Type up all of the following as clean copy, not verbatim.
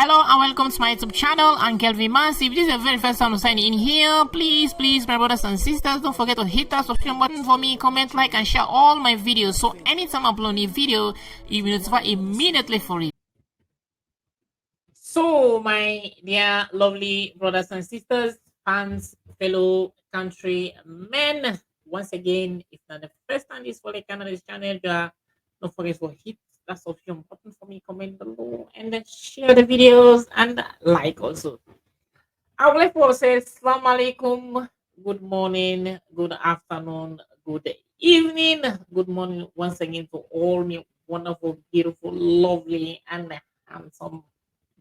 Hello and welcome to my YouTube channel. I'm Kelvin Mans. If this is the very first time to sign in here, please, my brothers and sisters, don't forget to hit that subscription button for me, comment, like, and share all my videos. So anytime I upload a video, you'll be notified immediately for it. So, my dear lovely brothers and sisters, fans, fellow countrymen, once again, if not the first time this for the Canada's channel, don't forget to hit that subscription button for me, comment below, and then share the videos and like also. I would like to say Assalamu alaikum, good morning, good afternoon, good evening, good morning once again to all my wonderful, beautiful, lovely, and handsome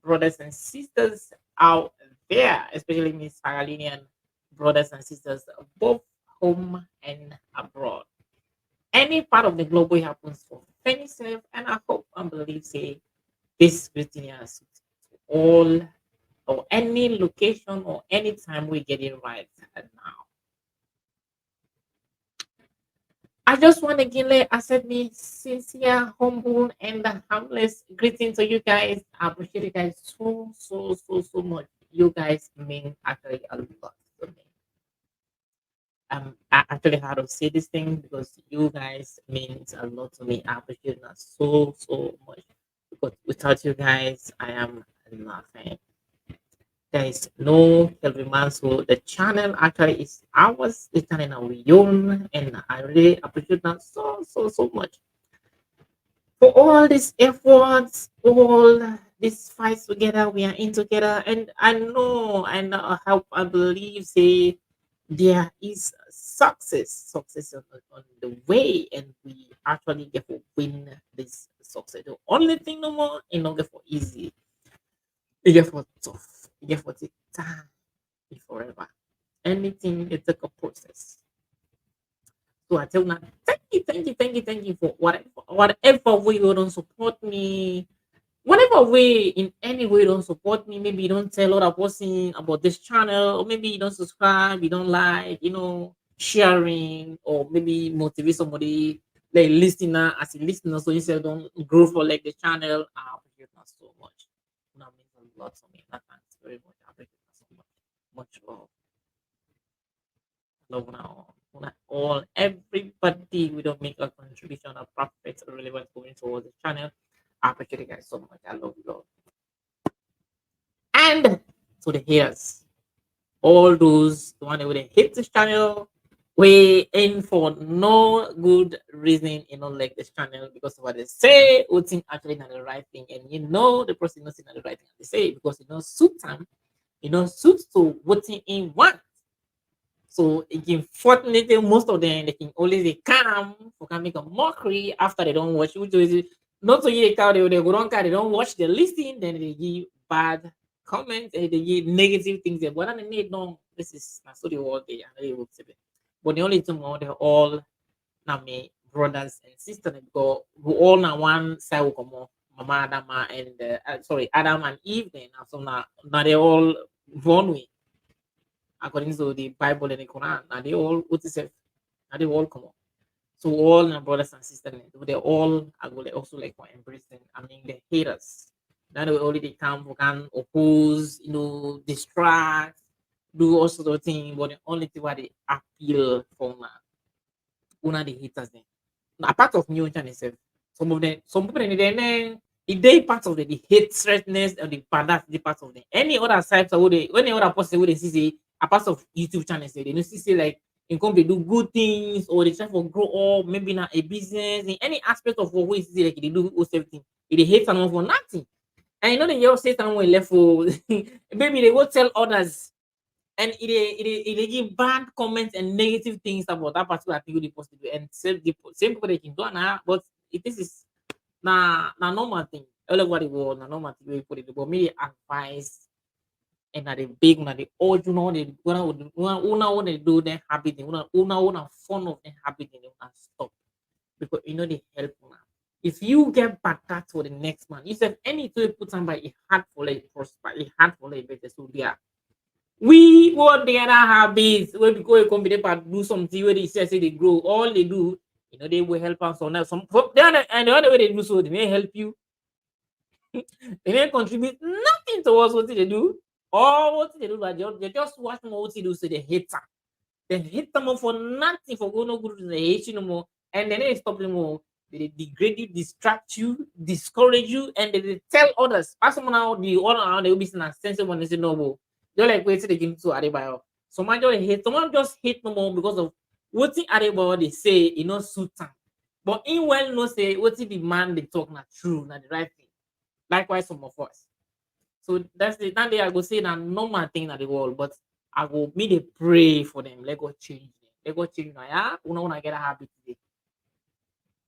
brothers and sisters out there, especially Miss Paralinian brothers and sisters, both home and abroad. Any part of the globe it happens for any self, and I hope and believe say this Virginia suits to all or any location or any time we get it right now. I just want to give me sincere, humble, and harmless greeting to you guys. I appreciate you guys so much. You guys mean actually a lot to me. I actually had to say this thing because you guys means a lot to me. I appreciate that so much. Because without you guys, I am nothing. There is no Kelvin so the channel actually is ours, the channel we own, and I really appreciate that so much. For all these efforts, all these fights together, we are in together, and I know and I hope I believe say there is success on the way, and we actually get to win this success. The only thing no more, you know, get for easy, you get for tough, you get for take time, be forever. Anything it's like a process. So I tell you now, thank you for whatever way you don't support me, whatever way in any way you don't support me. Maybe you don't tell other person about this channel, or maybe you don't subscribe, you don't like, sharing, or maybe motivate somebody like listener as a listener, so you say don't grow for like the channel. I appreciate that so much. That means a lot to me. That thanks very much. I appreciate that so much. Much love now. All everybody we don't make a contribution, a profit, or relevant going towards the channel. I appreciate you guys so much. I love you all. And to the haters, all those the one that would hit this channel, we aim for no good reason, like this channel because of what they say, who think actually not the right thing, and the person not saying the right thing they say because suit them, suit to what in want. So again, fortunately, most of them they can always they come for can make a mockery after they don't watch. Which is not so you they go on they don't watch the listing, then they give bad comments and they give negative things. But they need no, this is not so the world they and they will say it. But the only thing more they're all now me brothers and sisters they go who all now one side will come on. Mama Adam and sorry Adam and Eve then so now they all one way according to the Bible and the Quran. Now they all what is it? Now they all come up. So all my brothers and sisters, they all are going also like for embracing. I mean the haters. Now they already come who can oppose, distract, do all sorts of things, but the only thing what they appeal for now. Una the haters then. Now, apart of new channel itself, some people they part of the hatredness or the bad that's the part of the any other sites or they any other person would they see say a part of YouTube channels they don't see say like in come they do good things or they try for grow up maybe not a business in any aspect of what we see like they do most everything. If they hate someone for nothing. And they all say someone left for maybe they go tell others and it give bad comments and negative things about that particular thing they posted and same people they can do now but this is na normal thing. All over the world, na normal thing we put it. But me advice and na the big, na the old, they una they do them happy thing, una fun of them happy thing, una stop because they help una. If you get back that for the next man, you said anything you put somebody it hard for like prosper, it hard for like better. So yeah, we go the other habits where we go come be part do something where they say they grow. All they do, they will help us on that. And the other way they do so, they may help you. They didn't contribute nothing towards what they do. All what they do, but they just watch more what they do, so they hate them. They hate them for nothing, for going no good reason. They hate you no more, and then they stop them more. They degrade you, distract you, discourage you, and they tell others. Pass someone out the other around they will be saying sensible when they say no more. They're like wait till they give to Adebayo. Someone just hate, someone just hate no more because of what the Adebayo they say, you know, suit time. But in well no say what the man they talk not true, not the right thing. Likewise, some of us. So that's the that day I go say that normal thing at the world, but I go me they pray for them. Let God change them. Let God change them. Yeah, we don't want to get a habit today.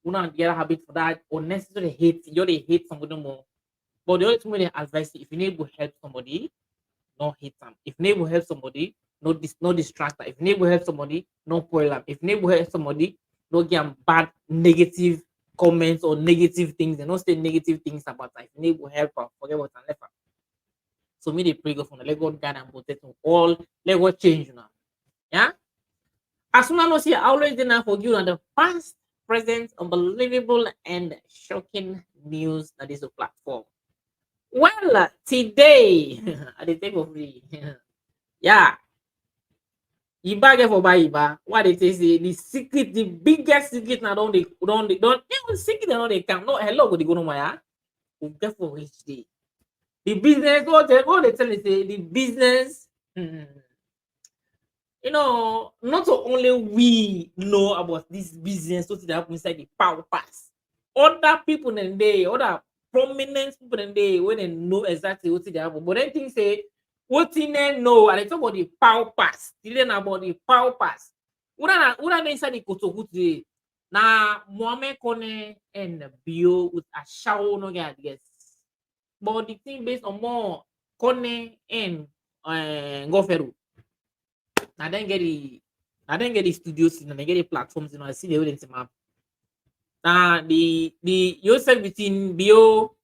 We don't get a habit for that unnecessary hate. You they hate somebody more. But the only thing they advise you, if you need to help somebody, no hate them. If you need to help somebody, no distract them. If you need to help somebody, no spoil them. If you need to help somebody, no give them bad negative comments or negative things. They don't say negative things about them. If you need to help them, forget what I left. So me they pray God for the let God guide and protect them all. Let God change you now. Yeah. As soon as I see, I always did not forgive on the past, present, unbelievable, and shocking news that is a platform. Well, today I dey take for free. Yeah, Iba get for buy Iba. What they say the secret, the biggest secret now don't even secret now they come. No, hello, go they go no more. We get for each day. The business, what they tell me say the business. You know, not only we know about this business, what they happen inside the power pass. Other people in day, other prominent people in day, when they know exactly what they happen. But then things say, what in they know, and they talk about the power pass. They learn about the power pass. What are they inside the Kotoku today? Now, Mohammed Konneh and Bio with a shower no get yes. But the thing based on more Konneh and Goferu. I didn't get the I didn't get the studios and I get the platforms, I see the evidence map. Now the yourself between Bio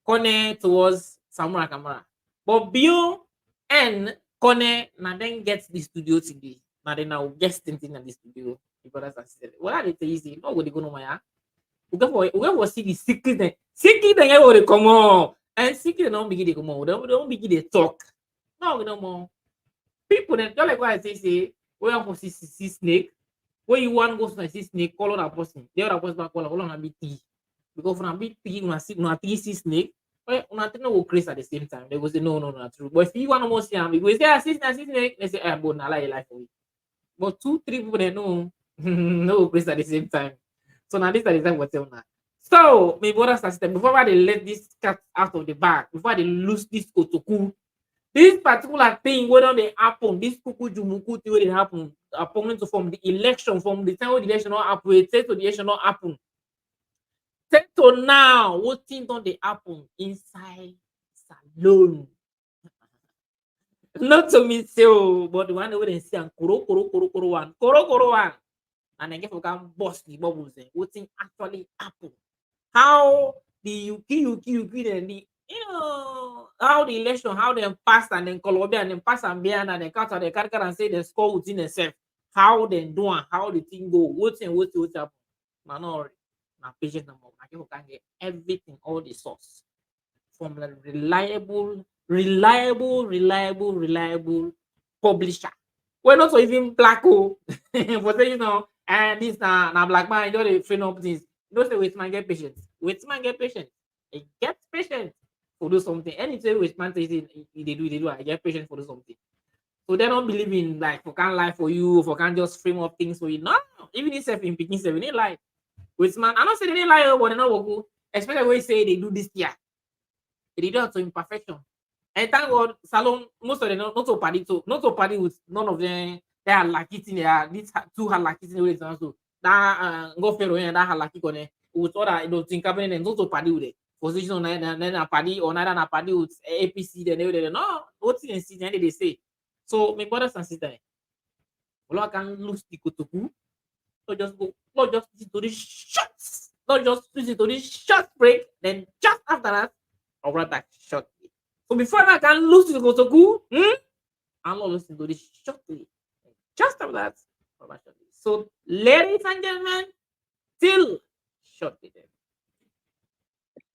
Konneh towards Samura Kamara. But Bio and Konneh now then get the studio today. Now then now guest thing in the studio. The brothers and sisters. What are they easy? No go they go no maya. We go see the secret then. Secret then get what they come on. And secret don't begin they come on. They don't begin they talk. No, no more. People then just like what I say, when you see snake, when you want go to see snake, call on that person. The other person back call on a bit tea. Because when a bit tea, when a three see snake, well, when a three no go crazy at the same time. They go say no, no, no, not true. But if you want to more see them, because they are see snake, they say, but na lie life for you. But two, three people they know no go crazy at the same time. So now this is the time we tell now. So my brothers and sisters, before they let this cat out of the bag, before they lose this kotoku, this particular thing wey don dey happen, this kukujumuku thing wey dey happen upon to from the election, from the time wey the election don happen, take to the election don happen, take to now wetin don dey happen inside salon. Not to me say but the one wey dem see am koro one and dem get for can burst the bubbles dem wetin actually happen. How the Yuki dem the how the election, how dem pass and then Colombia and then pass and behind and then count and then carry and say dem score within themselves. How dem do am, how the thing go, wetin happen. Na no worry, na patient na more. Na people can get everything, all the source from the reliable publisher. Well, not so even black for say and this na black man, you know dey frame up things. You know say wait man get patience. Wait man get patience. E get patience for do something. Anything wait man say e dey do, I get patience for do something. So they don't believe in like for can lie for you, for can just frame up things for you. No, even if in picking seven, they lie. Wait man, I don't say they didn't lie, but they not go go. Especially when you say they do this year. They do it to imperfection. And thank God, Salon, most of them not to party with none of them. They are lucky thing. They are these two are lucky thing with also. That go fair and that are lucky connect with other think happening and not to party with it. Position then a party or neither a party with APC. Then they no what thing see then they say. So my brothers and sisters, Lord can lose the kotoku. Not just listen to this shots. Not just listen to this short break. Then just after that, I'll right back shortly. So before I can lose the kotoku, I'm not listening to this shortly. Just after that, I'll right back shortly. So ladies and gentlemen, till shortly then.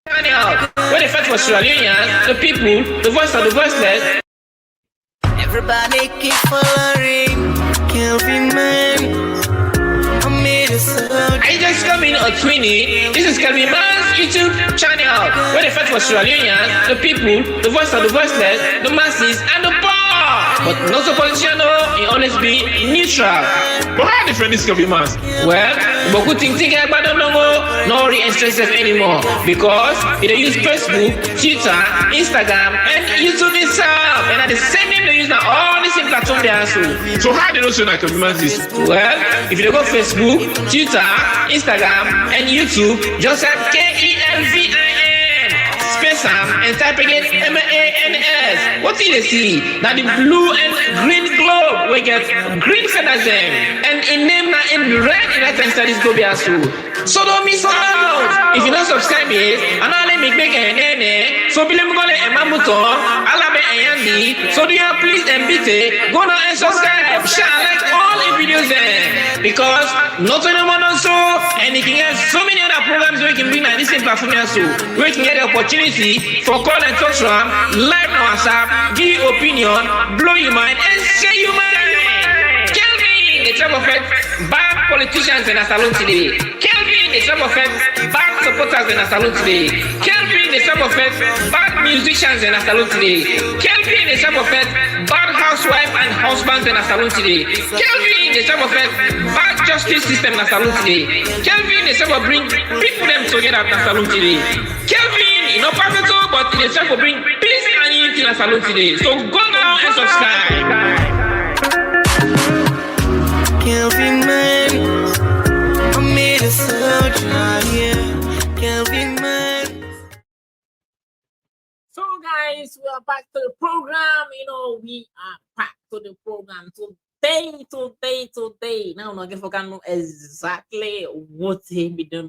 When they fight for Australians, the people, the voice of the voiceless. Everybody keep following Kelvin Man. I just come in a Twinny. This is Kelvin Man's YouTube channel. Where they fight for Australians, the people, the voice of the voiceless, the masses, and the poor. But not so politician, he always be neutral. But how different this Kelvin Man's? Well, but good thing about them no re-interest anymore because they use Facebook, Twitter, Instagram, and YouTube itself. And at the same time, they use now all these platforms they are so how do you know so that Kelvin Man's is? Well, if you go Facebook, Twitter, Instagram, and YouTube, just have KELVIN space and type again MANS. What did they see? Now the blue and green globe we get green feathers them, and in name now in red in that studies go be as well. So don't miss out. If you don't subscribe yet, and I'll let me make a nene. So be let me go let Mamuto, I'll be a Yandi. So do you please and BT go now and subscribe, share, like all the videos there. Because not anyone also, and you can get so many other programs where you can bring like this same platform also, where you can get the opportunity for call and talk from live on WhatsApp, give your opinion, blow your mind, and share your mind. Kelvin, the type of bad politicians in a salon today. Kelvin, the type of bad supporters in a salon today. Kelvin, the type of bad musicians in a salon today. Kelvin, the type of bad housewife and husbands in a salon today. Kelvin, the type of bad justice system in a salon today. Kelvin, the type of bring people them together in a salon today. Kelvin, not perfect, but the type of bring peace and unity in a salon today. So go now and subscribe. Kelvin Man, I made a soldier, yeah. Kelvin Man. So guys, we are back to the program. We are back to the program today. Now I'm not going to know exactly what he be done.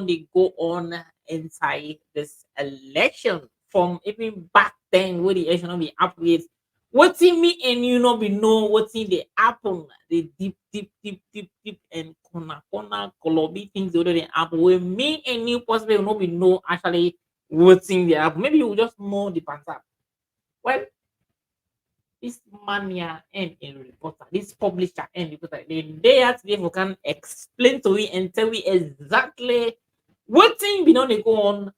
They go on inside this election from even back then where the election will be up with. What in me and be know what's in the happen, the deep and corner colobby things the other happen. Where me and you possibly will not be know actually what's in the happen. Maybe you just know the pattern. Well, this mania and a reporter, this publisher and reporter, they actually can explain to we and tell we exactly what thing be done they go on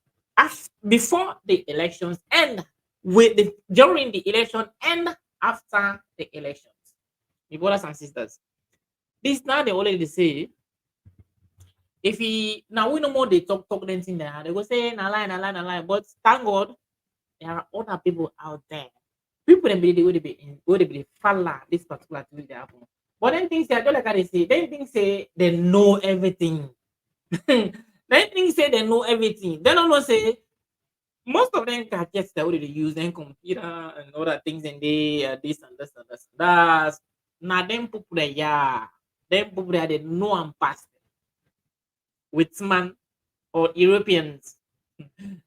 before the elections and during the election and after the elections. My brothers and sisters, this now they already say if he now we no more they talk anything there, they go say na lie. But thank God there are other people out there. People them be follow this particular thing that happen. But then things say, I don't like how they say, then things say they know everything. Then things say they know everything. They don't know say most of them gadgets that they use then computer and other things and they this and this and this and that. Now them people there, they know I'm past with man or Europeans.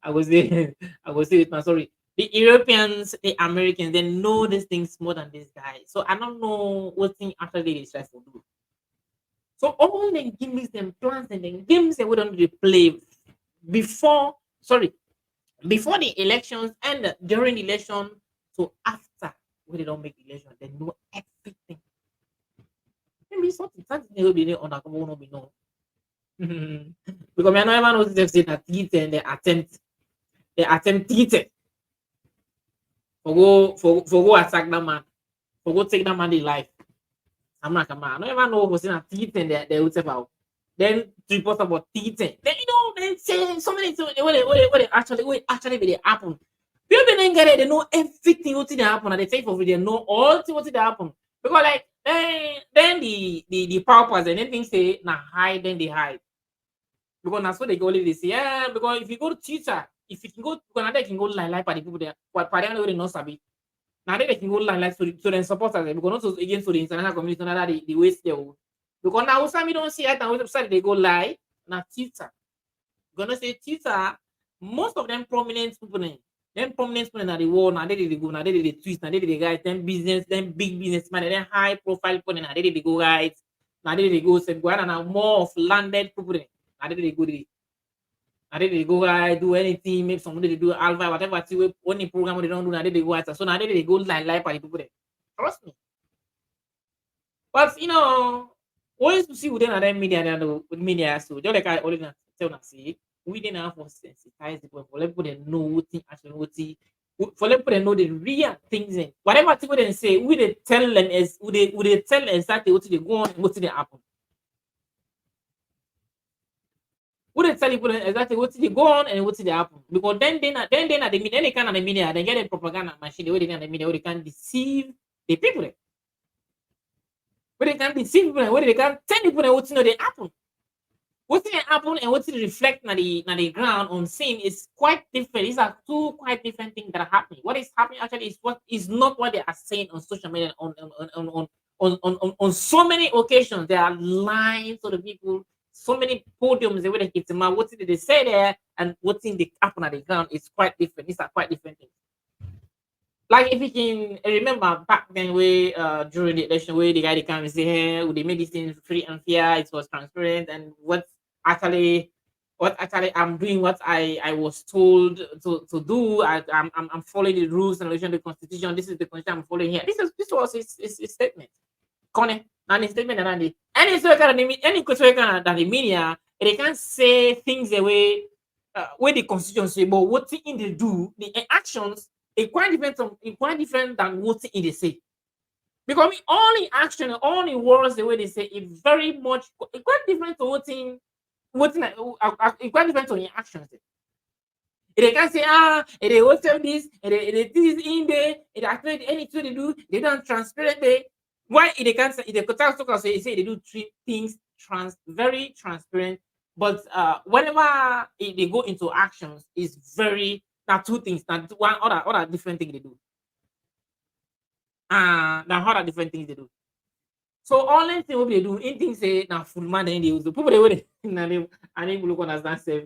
I was say with man, sorry. The Europeans, the Americans, they know these things more than this guy. So I don't know what thing actually they try to do. So all the games, them plans and then games that we don't really play before the elections and during the election, so after when they don't make the election, they know everything. Maybe something they will be there on that will be know. Because I never know they say that and they attempt it. For go attack that man, for go take that man in life. Samura Kamara. I don't even know what's in a teeth and they would say about. Then report about teeth. Then they say so many things. What actually be happen. People then get it, they know everything what did happen, and they take for they know all what did happen. Because like then the powers and then things say na hide, then they hide. Because that's what they go they say, yeah, because if you go to Twitter, if you can go because they can go lie by the people there, but by the way they not sabi. Now they can go lie so then supporters because not against the international community, not the waste there. Because now some don't see it, and website they go lie na Twitter. Gonna say Twitter, most of them prominent people then prominent people in the world, now they go, now they tweet, now they guys, then business, then big businessman, then high profile people, now they go guys, now they go say go and now more of landed people, now they go. Now they go do anything, maybe somebody they do alpha, whatever only program they don't do, now they go out. So now they go like by the people there. Trust me. But always to see within other media and with media, so just like I already tell us, see, we didn't have to sensitize people for let people they know what thing actually for let people they know the real things in whatever people they say, we they tell them as we they tell exactly what they go on and what they happen. We they tell people exactly what they go on and what they happen. Because then at the media, they can at the media, they get a propaganda machine, the way they can at the media, where they can deceive the people there. Where they can deceive people, where they can tell people what they happen. What they happen and what they reflect na the ground on scene is quite different. These are two quite different things that are happening. What is happening actually is what is not what they are saying on social media on so many occasions. They are lying to the people. So many podiums the way they keep them out. What did they say there and what thing they happen at the ground is quite different. These are quite different things. Like if you can remember back then where during the election where the guy they come and say, hey, they made this thing free and fair, it was transparent and actually what actually I'm doing what I was told to do. I'm following the rules and regulation of the constitution. This is the constitution I'm following here. This was his statement. Konneh and his statement and any sort of any question that the media they can't say things the way where the constitution say, but what in they do, the actions it quite different than what in they say. Because all the action, all the words the way they say it very much it quite different to it quite different to the actions. They can say, they will tell this, this is in there, it actually anything they do, they don't transparent there. Why they can't say the talk say they do three things very transparent, but whenever they go into actions, is very now two things, now one other different thing they do. Now other different things they do. So all them thing what they do, in things say now full man then they use the people they way and they look understand self.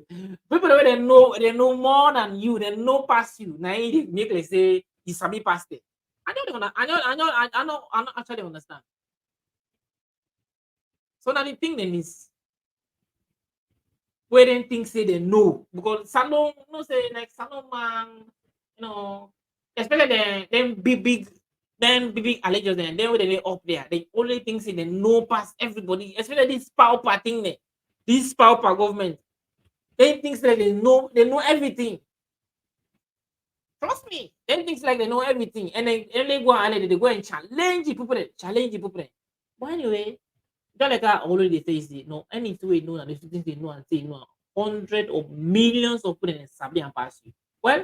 People they know more than you, they know past you. Now they make like say you sabi past it. I don't actually understand. So now the thing then is where then things say they know because Salon no say like Salon man, especially them big then big allegiance then when they up there, they only things say they know past everybody, especially this power thing there, this power government. They think like they know everything. Trust me, they think like they know everything, and then they go and they go and challenge the people, challenge the people. But anyway, just like I already say, is no anything we know and the things they know and say no, hundred of millions of people in Sabi and pass you. Well,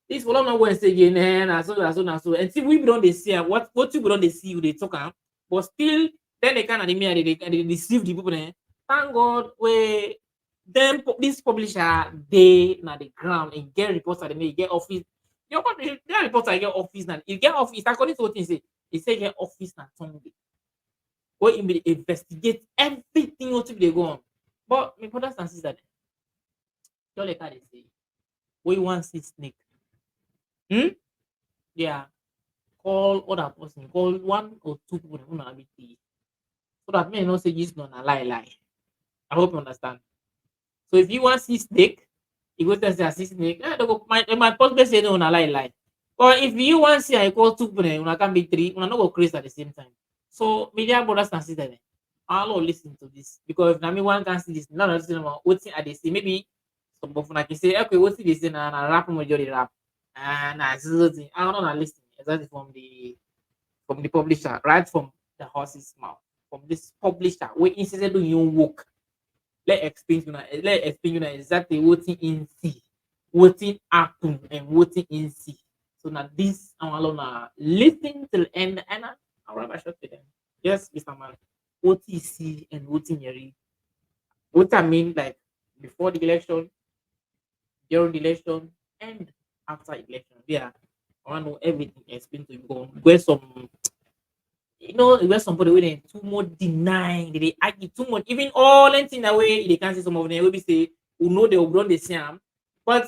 this will not go and say again, and so. And see, we don't they see what you don't they see you they talk, but still, then they can anemia they deceive the people. Thank God, we them this publisher they na the ground and get reports at the mail, get office. Your country, their reports I get office now. You get office according to what he say. He say get office now Sunday. Go investigate everything what they go on. But my brothers and sisters, just like how they say, we want see snake. Hmm? Yeah. Call other person, call one or two people who know so that may not say this no na lie. I hope you understand. So if you want see snake, you go tell say see snake. They go my possible say no na lie. Or if you want see I call two people, una can be three, una no go crazy at the same time. So media brothers and sisters, I'll listen to this because if me one can see this, none of them what I they see. Maybe some of them can say, okay, what they say na rap majority rap. And I don't know listen exactly from the publisher, right from the horse's mouth, from this publisher, we insisted on your work. Let explain you know exactly what in see, what in happen and what in see. So now this I'm alone listen till end and I'll wrap a shot with them. Yes, Mr. Man. What you see and what in your read. What I mean like before the election, during the election, and after election. Yeah. I want to know everything explain to you. Go where some where somebody where they too much denying, they argue too much, even all anything that way they can't see some of them will be say who know they will run the same. But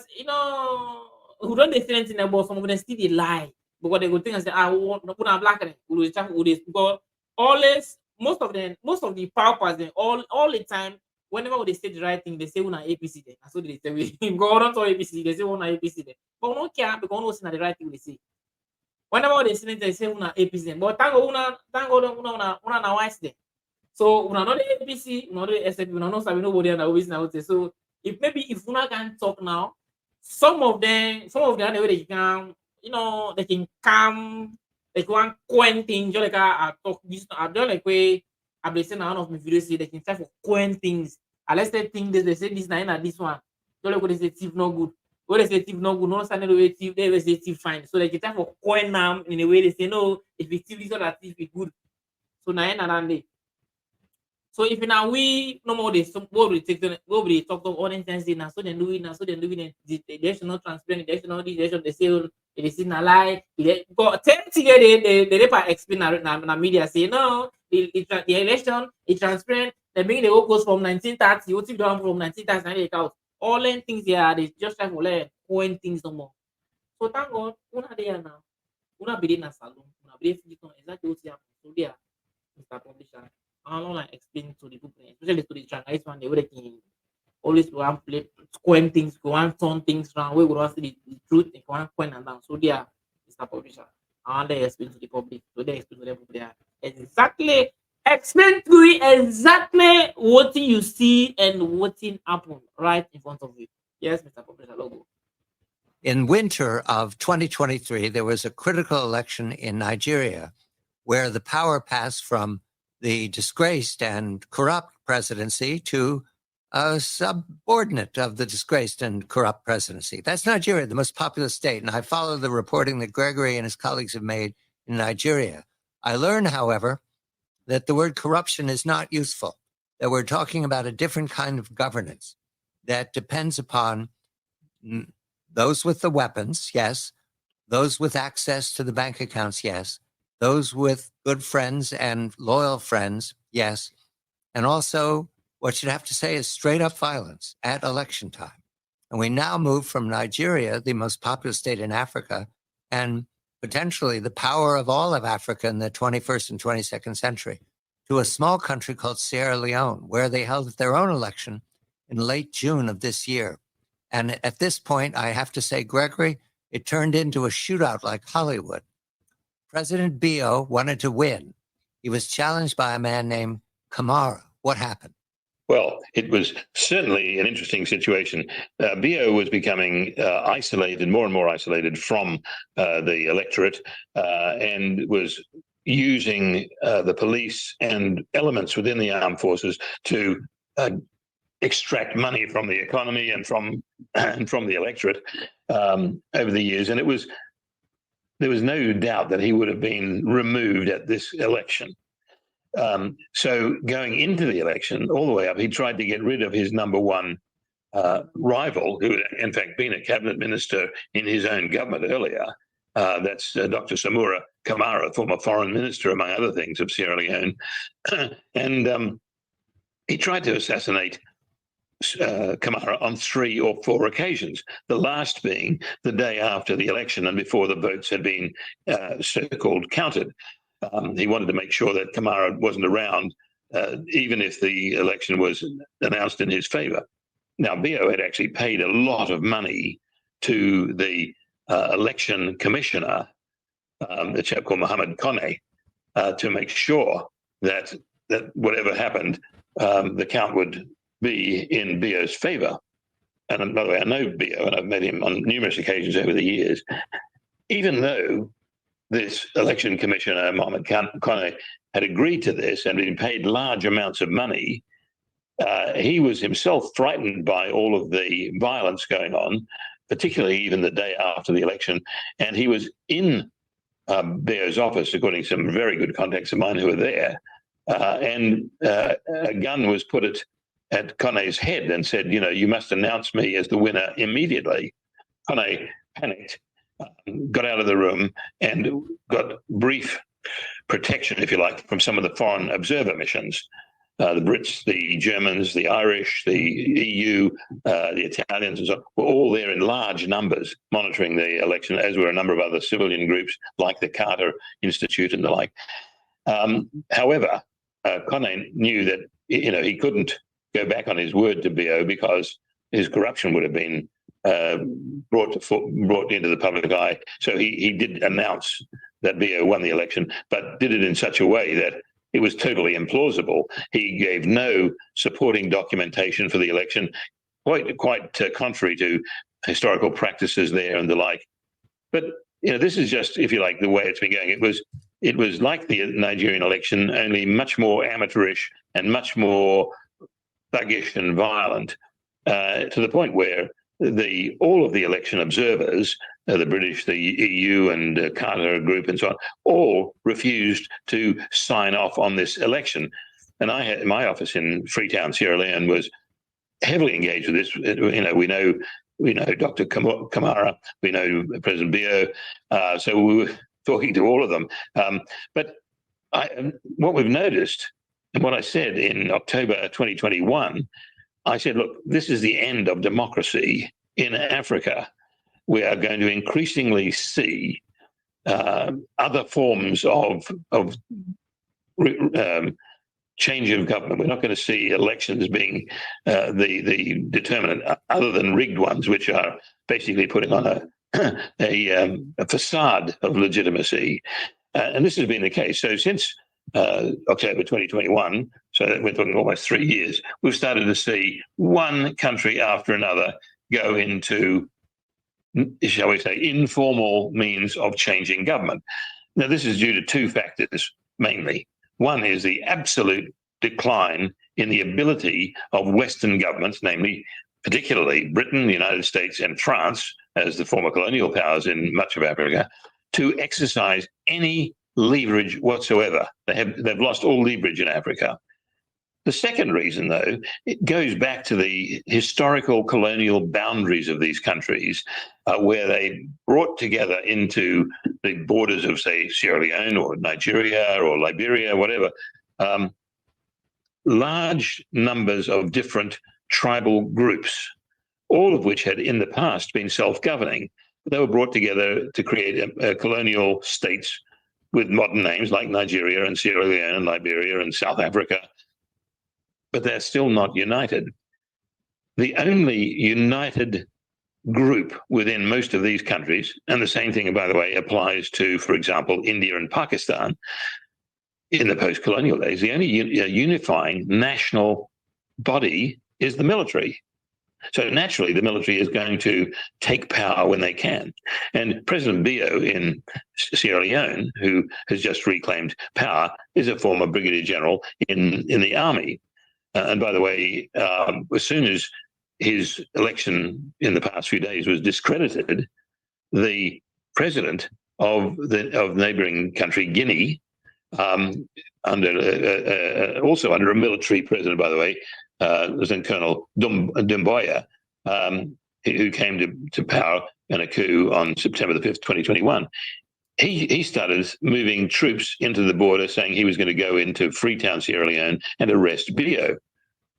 who don't they say anything about some of them still they lie. Because they go think and say, who put on black and who they because always most of the powers then all the time whenever they say the right thing, they say una APC then. So they say we go on to APC, they say una APC then. But we don't care because we know say the right thing they say. Whenever they say they say una APC then. But thank God una na wise then. So una know the APC, una know the SFP, una know sabi nobody and always now say. So if una can talk now, some of them the way they can, they can come, they can coin things, just like I talk this, I don't like way I've been saying one of my videos say they can try for coin things. Unless they think this, they say this nine and this one. Don't like what they say thief no good. What they say thief no good, no understand the way thief, they will say thief fine. So they can try for coin them in a way they say no, if it's thief this or that thief is good. So nine and day. So if now we no more this, what we take what we talk of all intensity now, so then do it now, so then do it. The election not transparent, the election not this, election they say it is in a lie. But 30 years they explain na media say no, the election is transparent. They bring the whole goes from 1930, what if down from 1930 out. All them things here, they just try to learn coin things no more. So thank God, una there now, una be in a salon, una be exactly what you have. So there, Mr. Publisher. I don't like explain to the people, especially to the journalists when they were can always go and play coin things, go and turn things around. We go and see the truth, they go and coin and down. So they are Mr. Publisher. And they explain to the public. So they explain to the people there. Explain to you exactly what you see and what happen right in front of you. Yes, Mr. Publisher, logo. In winter of 2023, there was a critical election in Nigeria where the power passed from the disgraced and corrupt presidency to a subordinate of the disgraced and corrupt presidency. That's Nigeria, the most populous state. And I follow the reporting that Gregory and his colleagues have made in Nigeria. I learned, however, that the word corruption is not useful, that we're talking about a different kind of governance that depends upon those with the weapons, yes, those with access to the bank accounts, yes, those with good friends and loyal friends, yes. And also, what you'd have to say is straight up violence at election time. And we now move from Nigeria, the most populous state in Africa, and potentially the power of all of Africa in the 21st and 22nd century, to a small country called Sierra Leone, where they held their own election in late June of this year. And at this point, I have to say, Gregory, it turned into a shootout like Hollywood. President Bio wanted to win. He was challenged by a man named Kamara. What happened? Well, it was certainly an interesting situation. Bio was becoming isolated, more and more isolated from the electorate, and was using the police and elements within the armed forces to extract money from the economy and from the electorate over the years. And there was no doubt that he would have been removed at this election. So going into the election, all the way up, he tried to get rid of his number one rival, who had in fact been a cabinet minister in his own government earlier. That's Dr. Samura Kamara, former foreign minister, among other things, of Sierra Leone. And he tried to assassinate Kamara on 3 or 4 occasions, the last being the day after the election and before the votes had been so-called counted. He wanted to make sure that Kamara wasn't around, even if the election was announced in his favor. Now, Bio had actually paid a lot of money to the election commissioner, a chap called Mohammed Konneh, to make sure that whatever happened, the count would be in Bio's favor. And by the way, I know Bio, and I've met him on numerous occasions over the years. Even though this election commissioner, Mohammed Konneh, had agreed to this and been paid large amounts of money, he was himself frightened by all of the violence going on, particularly even the day after the election. And he was in Bio's office, according to some very good contacts of mine who were there, and a gun was put at Konneh's head and said, you must announce me as the winner immediately. Konneh panicked, got out of the room, and got brief protection, if you like, from some of the foreign observer missions. The Brits, the Germans, the Irish, the EU, the Italians, and so on, were all there in large numbers monitoring the election, as were a number of other civilian groups like the Carter Institute and the like. However, Konneh knew that he couldn't go back on his word to BO because his corruption would have been brought into the public eye. So he did announce that BO won the election, but did it in such a way that it was totally implausible. He gave no supporting documentation for the election, quite contrary to historical practices there and the like. But this is just, if you like, the way it's been going. It was like the Nigerian election, only much more amateurish and much more thuggish and violent, to the point where all of the election observers, the British, the EU, and Carter Group, and so on, all refused to sign off on this election. And I had my office in Freetown, Sierra Leone, was heavily engaged with this. We know Dr. Kamara, we know President Bio, so we were talking to all of them. But what we've noticed, and what I said in October 2021, I said, look, this is the end of democracy in Africa. We are going to increasingly see other forms of change of government. We're not going to see elections being the determinant, other than rigged ones, which are basically putting on a facade of legitimacy. And this has been the case. So since October 2021, so we're talking almost 3 years, we've started to see one country after another go into, shall we say, informal means of changing government. Now, this is due to two factors mainly. One is the absolute decline in the ability of Western governments, namely particularly Britain, the United States, and France, as the former colonial powers in much of Africa, to exercise any leverage whatsoever. They've lost all leverage in Africa. The second reason, though, it goes back to the historical colonial boundaries of these countries, where they brought together into the borders of, say, Sierra Leone or Nigeria or Liberia, whatever, large numbers of different tribal groups, all of which had in the past been self-governing. They were brought together to create colonial states with modern names like Nigeria and Sierra Leone and Liberia and South Africa, but they're still not united. The only united group within most of these countries, and the same thing, by the way, applies to, for example, India and Pakistan in the post-colonial days, the only unifying national body is the military. So naturally, the military is going to take power when they can. And President Bio in Sierra Leone, who has just reclaimed power, is a former brigadier general in the army. And by the way, as soon as his election in the past few days was discredited, the president of neighboring country, Guinea, also under a military president, by the way, Lieutenant Colonel Doumbouya, who came to power in a coup on September the 5th, 2021. He started moving troops into the border, saying he was going to go into Freetown, Sierra Leone, and arrest Bio.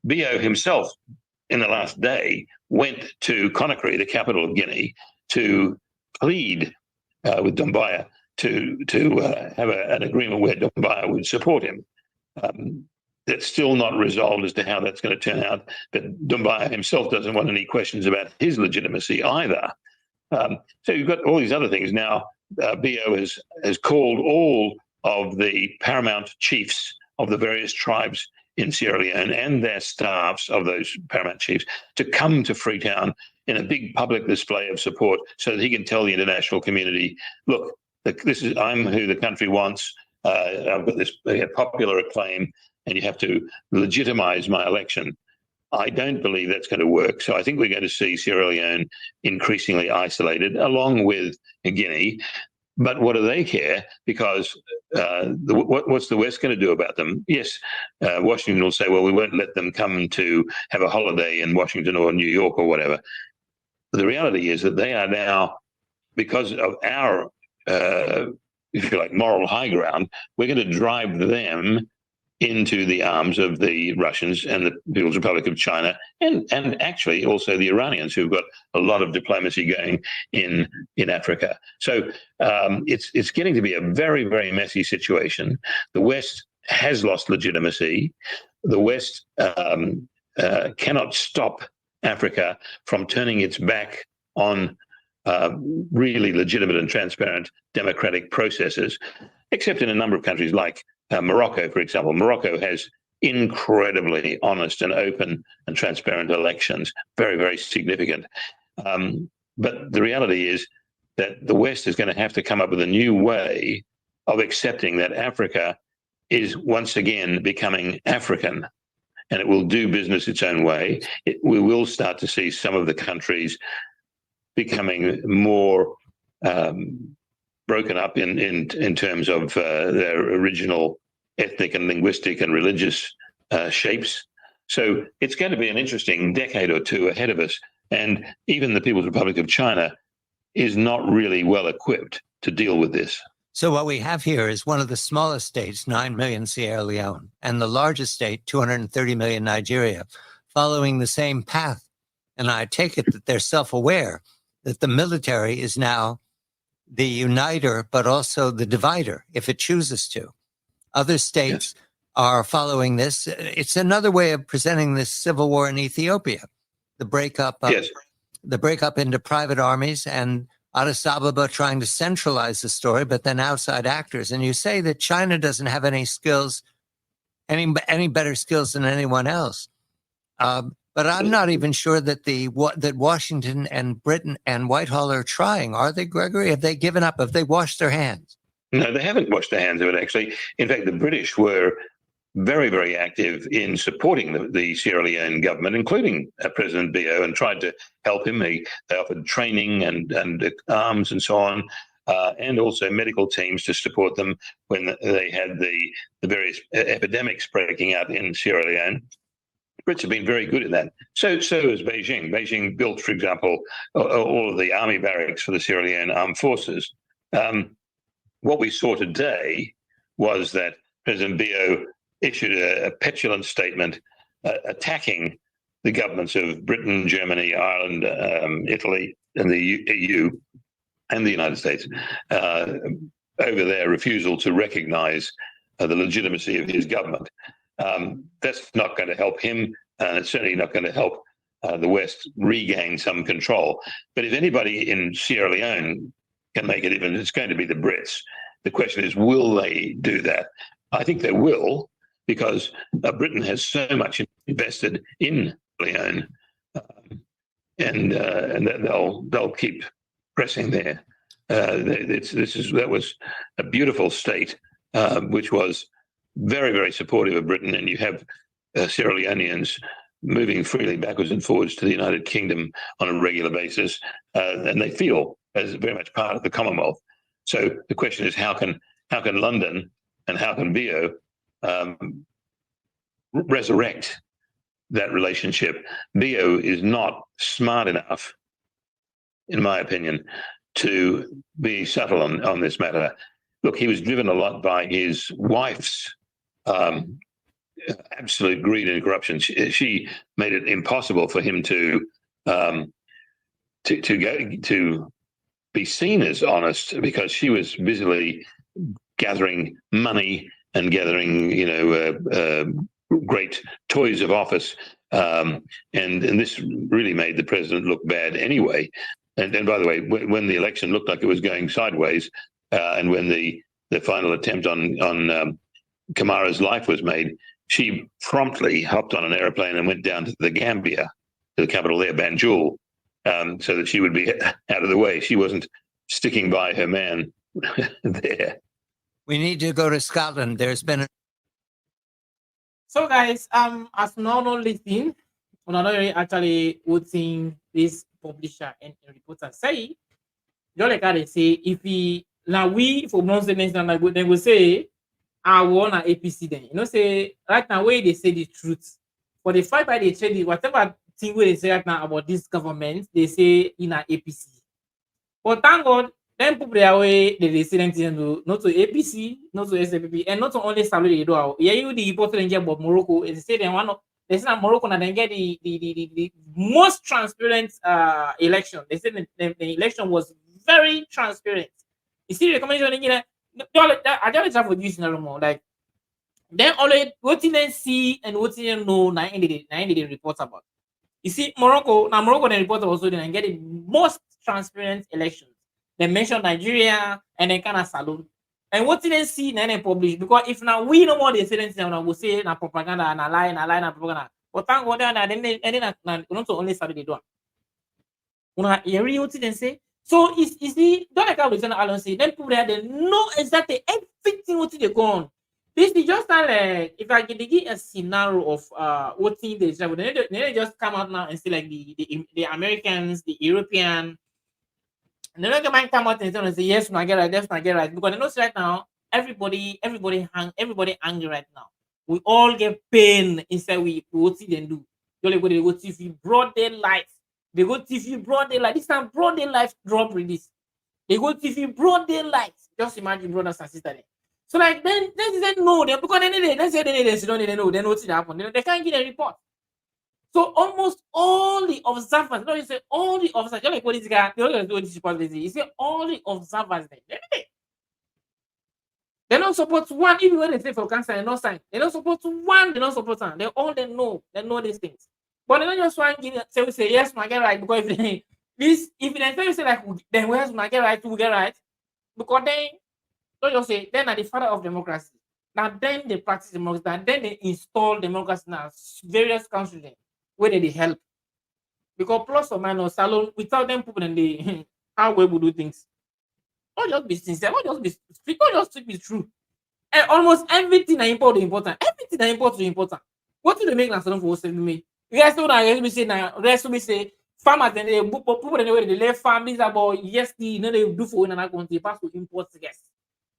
Bio himself, in the last day, went to Conakry, the capital of Guinea, to plead with Doumbouya to have an agreement where Doumbouya would support him. That's still not resolved as to how that's going to turn out, but Doumbouya himself doesn't want any questions about his legitimacy either. So you've got all these other things. Now, Bio has called all of the paramount chiefs of the various tribes in Sierra Leone and their staffs of those paramount chiefs to come to Freetown in a big public display of support so that he can tell the international community, look, I'm who the country wants. I've got this popular acclaim, and you have to legitimize my election. I don't believe that's going to work. So I think we're going to see Sierra Leone increasingly isolated, along with Guinea. But what do they care? Because what's the West going to do about them? Yes, Washington will say, well, we won't let them come to have a holiday in Washington or New York or whatever. But the reality is that they are now, because of our, if you like, moral high ground, we're going to drive them into the arms of the Russians and the People's Republic of China, and actually also the Iranians, who've got a lot of diplomacy going in Africa. So it's getting to be a very, very messy situation. The West has lost legitimacy. The West cannot stop Africa from turning its back on really legitimate and transparent democratic processes, except in a number of countries like Morocco, for example. Morocco has incredibly honest and open and transparent elections, very, very significant. But the reality is that the West is going to have to come up with a new way of accepting that Africa is once again becoming African, and it will do business its own way. We will start to see some of the countries becoming more broken up in terms of their original ethnic and linguistic and religious shapes. So it's going to be an interesting decade or two ahead of us. And even the People's Republic of China is not really well equipped to deal with this. So what we have here is one of the smallest states, 9 million Sierra Leone, and the largest state, 230 million Nigeria, following the same path. And I take it that they're self-aware that the military is now the uniter, but also the divider, if it chooses to. Other states are following this. It's another way of presenting this civil war in Ethiopia, the breakup into private armies, and Addis Ababa trying to centralize the story, but then outside actors. And you say that China doesn't have any skills, any better skills than anyone else. But I'm not even sure that that Washington and Britain and Whitehall are trying. Are they, Gregory? Have they given up? Have they washed their hands? No, they haven't washed their hands of it, actually. In fact, the British were very, very active in supporting the Sierra Leone government, including President Bio, and tried to help him. They offered training and arms and so on, and also medical teams to support them when they had the various epidemics breaking out in Sierra Leone. Brits have been very good at that. So has Beijing. Beijing built, for example, all of the army barracks for the Sierra Leone armed forces. What we saw today was that President Bio issued a petulant statement attacking the governments of Britain, Germany, Ireland, Italy, and the EU, and the United States over their refusal to recognize the legitimacy of his government. That's not going to help him, and it's certainly not going to help the West regain some control. But if anybody in Sierra Leone can make it even, it's going to be the Brits. The question is, will they do that? I think they will, because Britain has so much invested in Leone, and they'll keep pressing there. That was a beautiful state, which was very, very supportive of Britain, and you have Sierra Leoneans moving freely backwards and forwards to the United Kingdom on a regular basis, and they feel as very much part of the Commonwealth. So the question is, how can London and how can Bio resurrect that relationship? Bio is not smart enough, in my opinion, to be subtle on this matter. Look, he was driven a lot by his wife's absolute greed and corruption. She made it impossible for him to be seen as honest, because she was busily gathering money and gathering, great toys of office, and this really made the president look bad anyway. And by the way, when the election looked like it was going sideways, and when the final attempt on Kamara's life was made, she promptly hopped on an airplane and went down to the Gambia, to the capital there, Banjul, so that she would be out of the way. She wasn't sticking by her man there. We need to go to Scotland. There's been So guys, as not listening, when I actually would think this publisher and reporter say, just like they say, if we now we for nonsense and they will say, I want an APC then. Say right now where they say the truth. For the fact that they say whatever thing where they say right now about this government, they say in an APC. But thank God, then people away the resident not to APC, not to SFP, and not to only salary they do. Yeah, you the important about Morocco. They say they say Morocco and then get the most transparent election. They said the election was very transparent. You see the recommendation I just have for this more like Then always what they see and what they know, now they report about. You see, Morocco, now Morocco they report also then get the most transparent elections. They mention Nigeria and then kind of salute. And what they see now they publish because if now we know what they say, then we will say na propaganda and a lie, na propaganda. But thank God that then not only started they do. Una hear what they say. So is the don't like how Lieutenant Allen say. Then people there they know exactly everything what they go on. This is just like if I give a scenario of what thing they travel, they just come out now and say like the Americans, the European, and they're not going to come out and say yes, I get right, yes, I get right, because they know right now everybody angry right now. We all get pain inside. We what see them do. They go TV broad daylight. They go TV broad daylight. This time broad daylight drop release. They go TV broad daylight. Just imagine brothers and sisters. So like then they said no, they because they say they don't know, they know what happen. They can't get a report. So almost all the observers, no, you say all the observers, just like what this guy, they always do this report, you say all the observers they don't support one, even when they say for cancer, they don't sign. They don't support one, they don't support one. They all they know these things. But they don't just want to say yes, my get right, because if they if they tell you say like then where's my get right, we get right, because then don't just say then are the father of democracy. Now then they practice democracy, and then they install democracy now various countries where they help. Because plus or minus salon without them people in the how we would do things. Don't just be sincere, don't just speak be true. And almost everything is important. Everything is important. What do they make national for us me? You guys know that we say now rest we say farmers and they people anyway they left families about yes, they do for another country pass to import gas.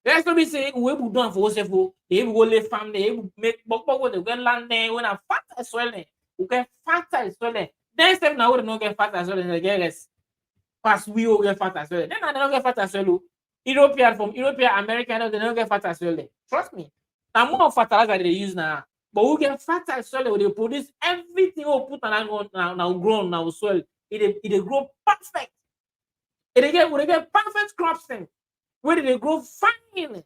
Rest we say we will do for us they will go left farm, they will make but they get land there when a fat as well. We get fat as well. Then step now we don't get fat as well they get rest. Pass we will get fat as well. Then they don't get fat as well. European, American, they don't get fat as well. Trust me. Now more fertilizer they use now. But we get fat as well. They produce everything we put on now grown now soil. It grow perfect. They get perfect crops then. Where they grow fine.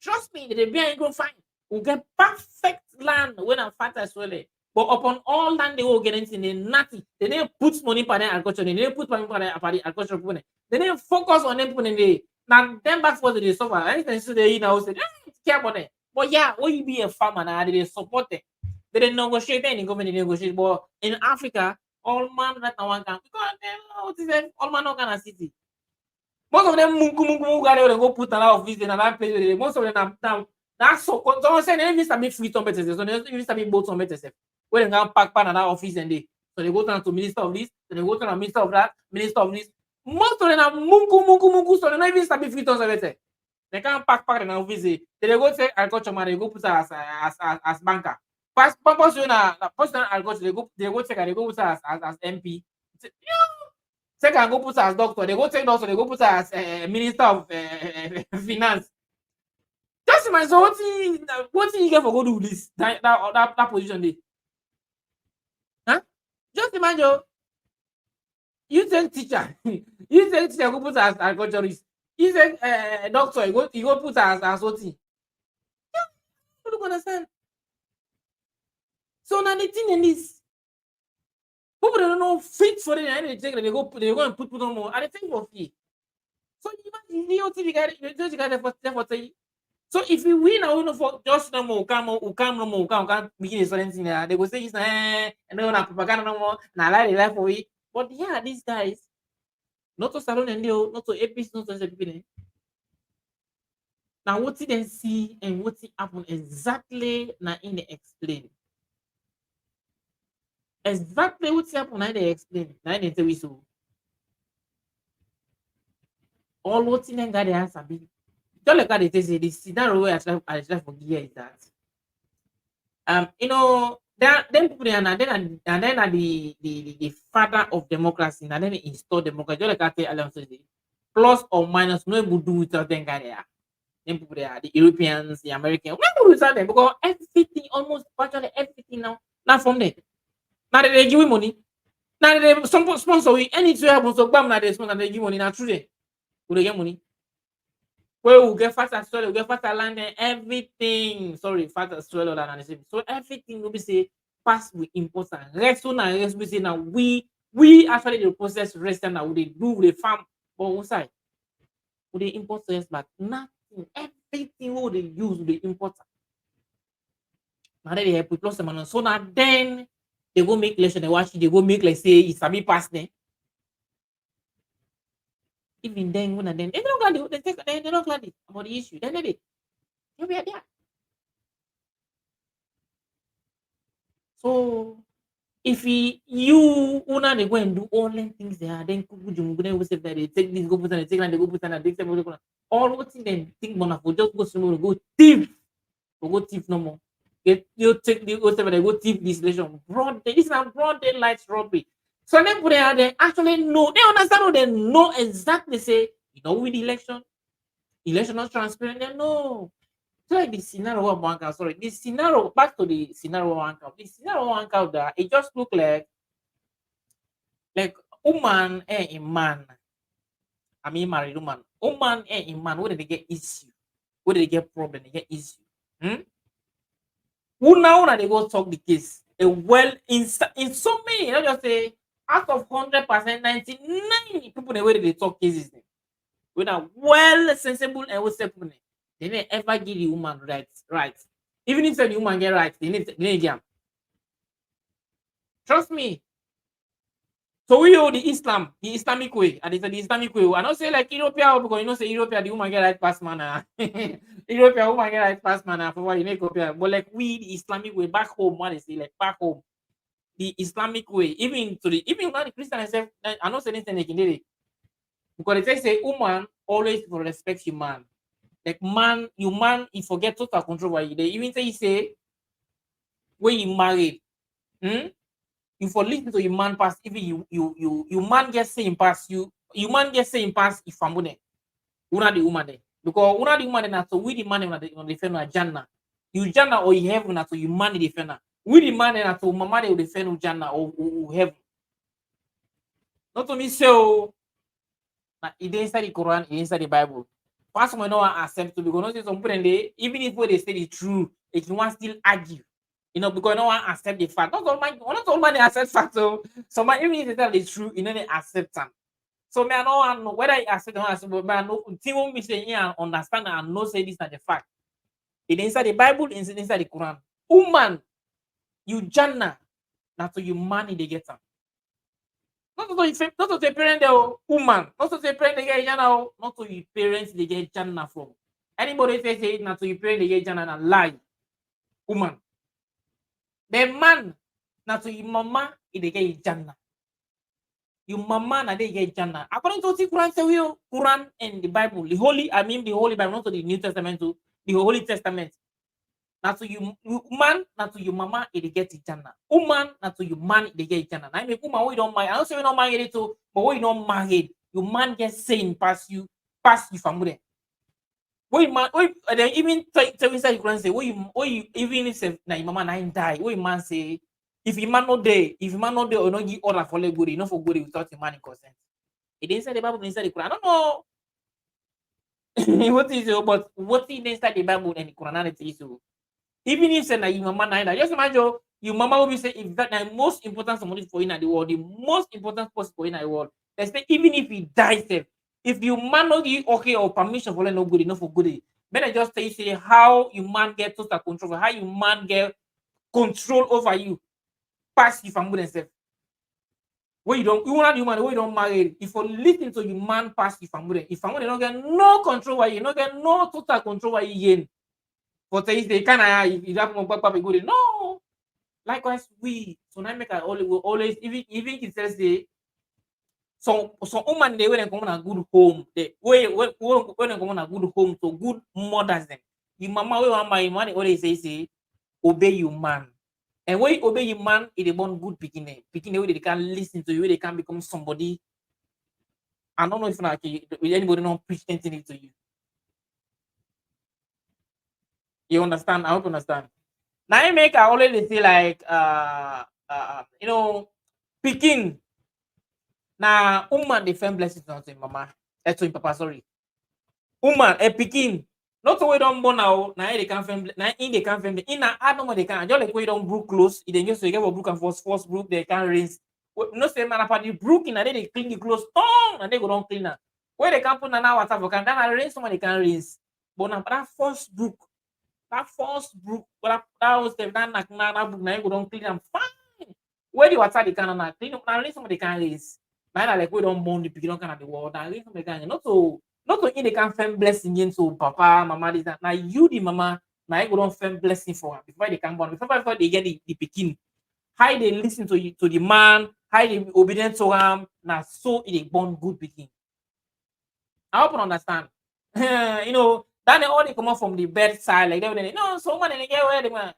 Trust me, they be grow fine. We get perfect land when I'm fat as well. But upon all land they will get into the natty. They didn't put money for their agriculture. They didn't put money for their agriculture. They didn't focus on them putting the now them back for the suffer. Anything so they now say care about it. But yeah, when you be a farmer now, they support it. They didn't negotiate any government negotiate. But in Africa, all man that one can because they know what is it, all man not can city. Most of them mungu they go put an office in another place. Most of them now that's so someone say they even be free some better. So they even be both some better. When they can pack pan another office and so they go down to minister of this, so they go to the minister of that, minister of this. Most of them are mungu, so they not even start free tons of it. They can't pack in an office. They go take agriculture man, they go put her as banker. Pass person agriculture, they go take her, they go put her as MP. Take and go put her as doctor, they go take doctor, they go put her as minister of finance. Just imagine so what you get for go do this that position there. Huh? Just imagine you take teacher, go put as agriculturist. You take doctor, you go put as what? You don't understand. So now the thing in this, people don't know fit for it, and they go and put on more, and they think for free. So you got the so if you win, I will for just no more, come begin a certain thing. They will say it's and no propaganda no more. Now lie life for it. But yeah, these guys, not to Salon and not to APC, not to people. Now what did they see and what did happen exactly? Now in the explain. Exactly what happened now they explain. Now they tell we so. All what in them got the answer be. Don't look at it. The scenario where I try for gear is that then people and then are the father of democracy and then they install democracy. Just like I tell Alan Sosey, plus or minus no able do without them guy there. Then people there, the Europeans, the Americans, no able without them because everything almost virtually everything now from there. Now they give money. Now they some sponsor we anything happens so bam now they sponsor they give money now through there. Will they get money? Where we get fat as well, we get fat land and everything. Sorry, fat as well than the same. So everything will be say pass with important. Rest on and rest we say now we actually the process rest and now we dey do the farm but one side we dey import rest but nothing everything we dey use we dey import. Now they help with plus and minus. So now then they go make lesson they watch it, they go make like say it's a bit past then. Even then when and then they don't glad they don't glad about the issue. Then they be there. So if you una they go and do all them things there, then then we say that they take this, go put on they take and they go put on they take all what thing then think bona for just go somewhere go thief or go thief no more. Get you take the go they go thief this relation broad day. This is a broad daylight robbery. So then put there they actually know they understand what they know exactly say you know with the election not transparent, they know. So like the scenario one bank out, sorry, the scenario back to the scenario one count. The scenario one count that it just look like woman and a man. I mean married woman. Woman and a man, where did they get issue? Where did they get problem? They get issue. Hmm? Who now they go talk the case? Well in so many, let just say out of 100%, 99 people the way they talk cases. When are well sensible and well sensible. They never ever give the woman rights. Even if the woman get rights, they need them. Trust me. So we hold the Islamic way, and it's the Islamic way. I don't say like Ethiopia because you know say Ethiopia the woman get right past manner. Ethiopia woman get right past manner for what you make Ethiopia. But like we the Islamic way back home, what they say like back home, the Islamic way, even when the Christian itself, I don't say anything they can do it. Because they say woman always will respect your man. Like man, you man, you forget total control over you. They even say when you married, you for listen to your man pass, even you man get saying pass you man get saying pass if I'm gonna una the woman there. Because una the woman there so we the man on the defend Janna. You Janna or you heaven so you man the defender. We the man there so mama they will defend Janna or heaven. Not only so it inside the Quran, it inside the Bible. First one no accept to because not some people they even if they say the truth, they can want still argue. You know, because no one accept the fact. Not all man they accept fact. So some even if they tell the truth, you know they accept them. So me I know whether I accept or not accept, but I know thing won't be saying and understand and know say this is the fact. It inside the Bible, it's inside the Quran. Woman, you Jannah, not to you money they get them. Not to the parent woman, not to the parent they get Jannah, not to your parents they get Jannah from. Anybody say not to your parent they get Jannah and lie. Woman. The man na to your mama they get Jannah. Your mama na they get Jannah. According to the Quran, say Quran and the Bible, the Holy Bible, not to the New Testament, to the Holy Testament. Na to you man, na to your mama they get Jannah. Woman, na to your man they get Jannah. I mean, woman, we don't marry. I don't say we don't marry it too, but we don't married. Your man gets saying pass you family. They even tell inside the Quran say, even if na your mama nine die, what your man say, if your man not there, or not give order for let go, you know for go without your man in consent. It inside the Bible, inside the Quran. I don't know what is it, but what is inside the Bible and the Quran it is so. Even if say na your mama nine die, just imagine your mama will be say if that the most important somebody for you in the world, the most important person for you in the world. Even if he dies, if you man not give okay or permission for let no good enough for good. Then I just say how you man get total control, how you man get control over you, pass you from good and self. Where you don't, you want you man, where you don't marry. If you listen to your man pass you from good, if I'm don't get no control over you, not get no total control over you. For say they kind of if that one back good. No. Likewise, so now make I always even it says the so woman they when they come on a good home, they when they come on a good home to good mothers them. Your mama we want my money always say obey your man. And when you obey your man, it is born good beginning. Beginning where they can listen to you, they can become somebody. I don't know if like anybody not preach anything to you. You understand? I hope you understand. Now I make I always say like you know picking now woman defend blessings to him mama to him papa sorry woman a pikin. Not so we don't born now. Now they can family. Now in they can family. In a I don't know they can. Just like we don't brook close. It then just so you get what brook and force brook they can rinse. No say man apart the brook in and then they clean the clothes. And they go down cleaner. Where they can put an water for can then rinse someone they can rinse. But now that first brook, that was the that book now you go down clean them fine. Where the water they can now clean up now rinse someone they can rinse. Now like we don't burn the pig don't kind of the water. Rinse someone they can not to in the can find blessing into papa, mama, this that. Now you the mama, now you go don't find blessing for her before they can born. Before they get the picking. How they listen to the man, how they be obedient to him. Now so it born good picking. I hope you understand. You know, that they all they come out from the bedside like that. No, someone they get where they man.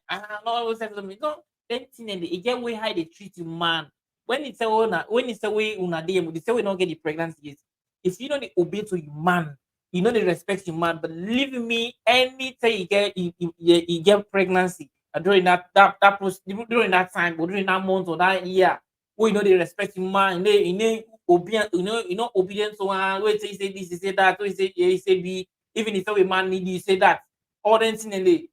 No, always say to me, no, then thing and they get way how they treat you man. When it's a when it's a way una DM, they say we don't get the pregnancy yet. If you don't obey to your man, you know they respect your man. But leave me anytime you get pregnancy during during that time or during that month or that year, we know they respect your man. They obedient, obedient to one. Wait, say this, you say that. Wait, say B. Even if a man need you, say that. All then thing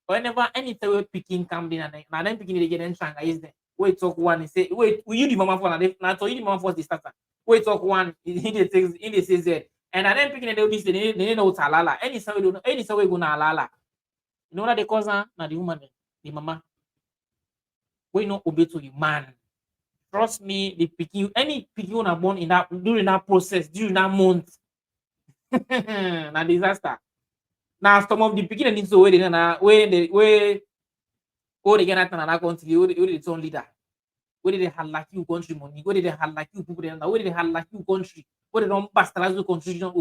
whenever anytime we picking come in and then picking they get them trying is there. Wait talk one and say wait will you the mama for now so you the mama for the starter. Wait talk one in the things in the says there. And then picking they this they know talala. Any say we don't any say we go na alala. You know what they cause now the woman the mama. We not obey to the man. Trust me, the picking any picking are born in that during that process, during that month. Na disaster. Now some of the beginning need to wait where they get another country, where they turn leader, where they have like you country money, where they have like you people, where they have like you country, where they don't bastardize the constitution,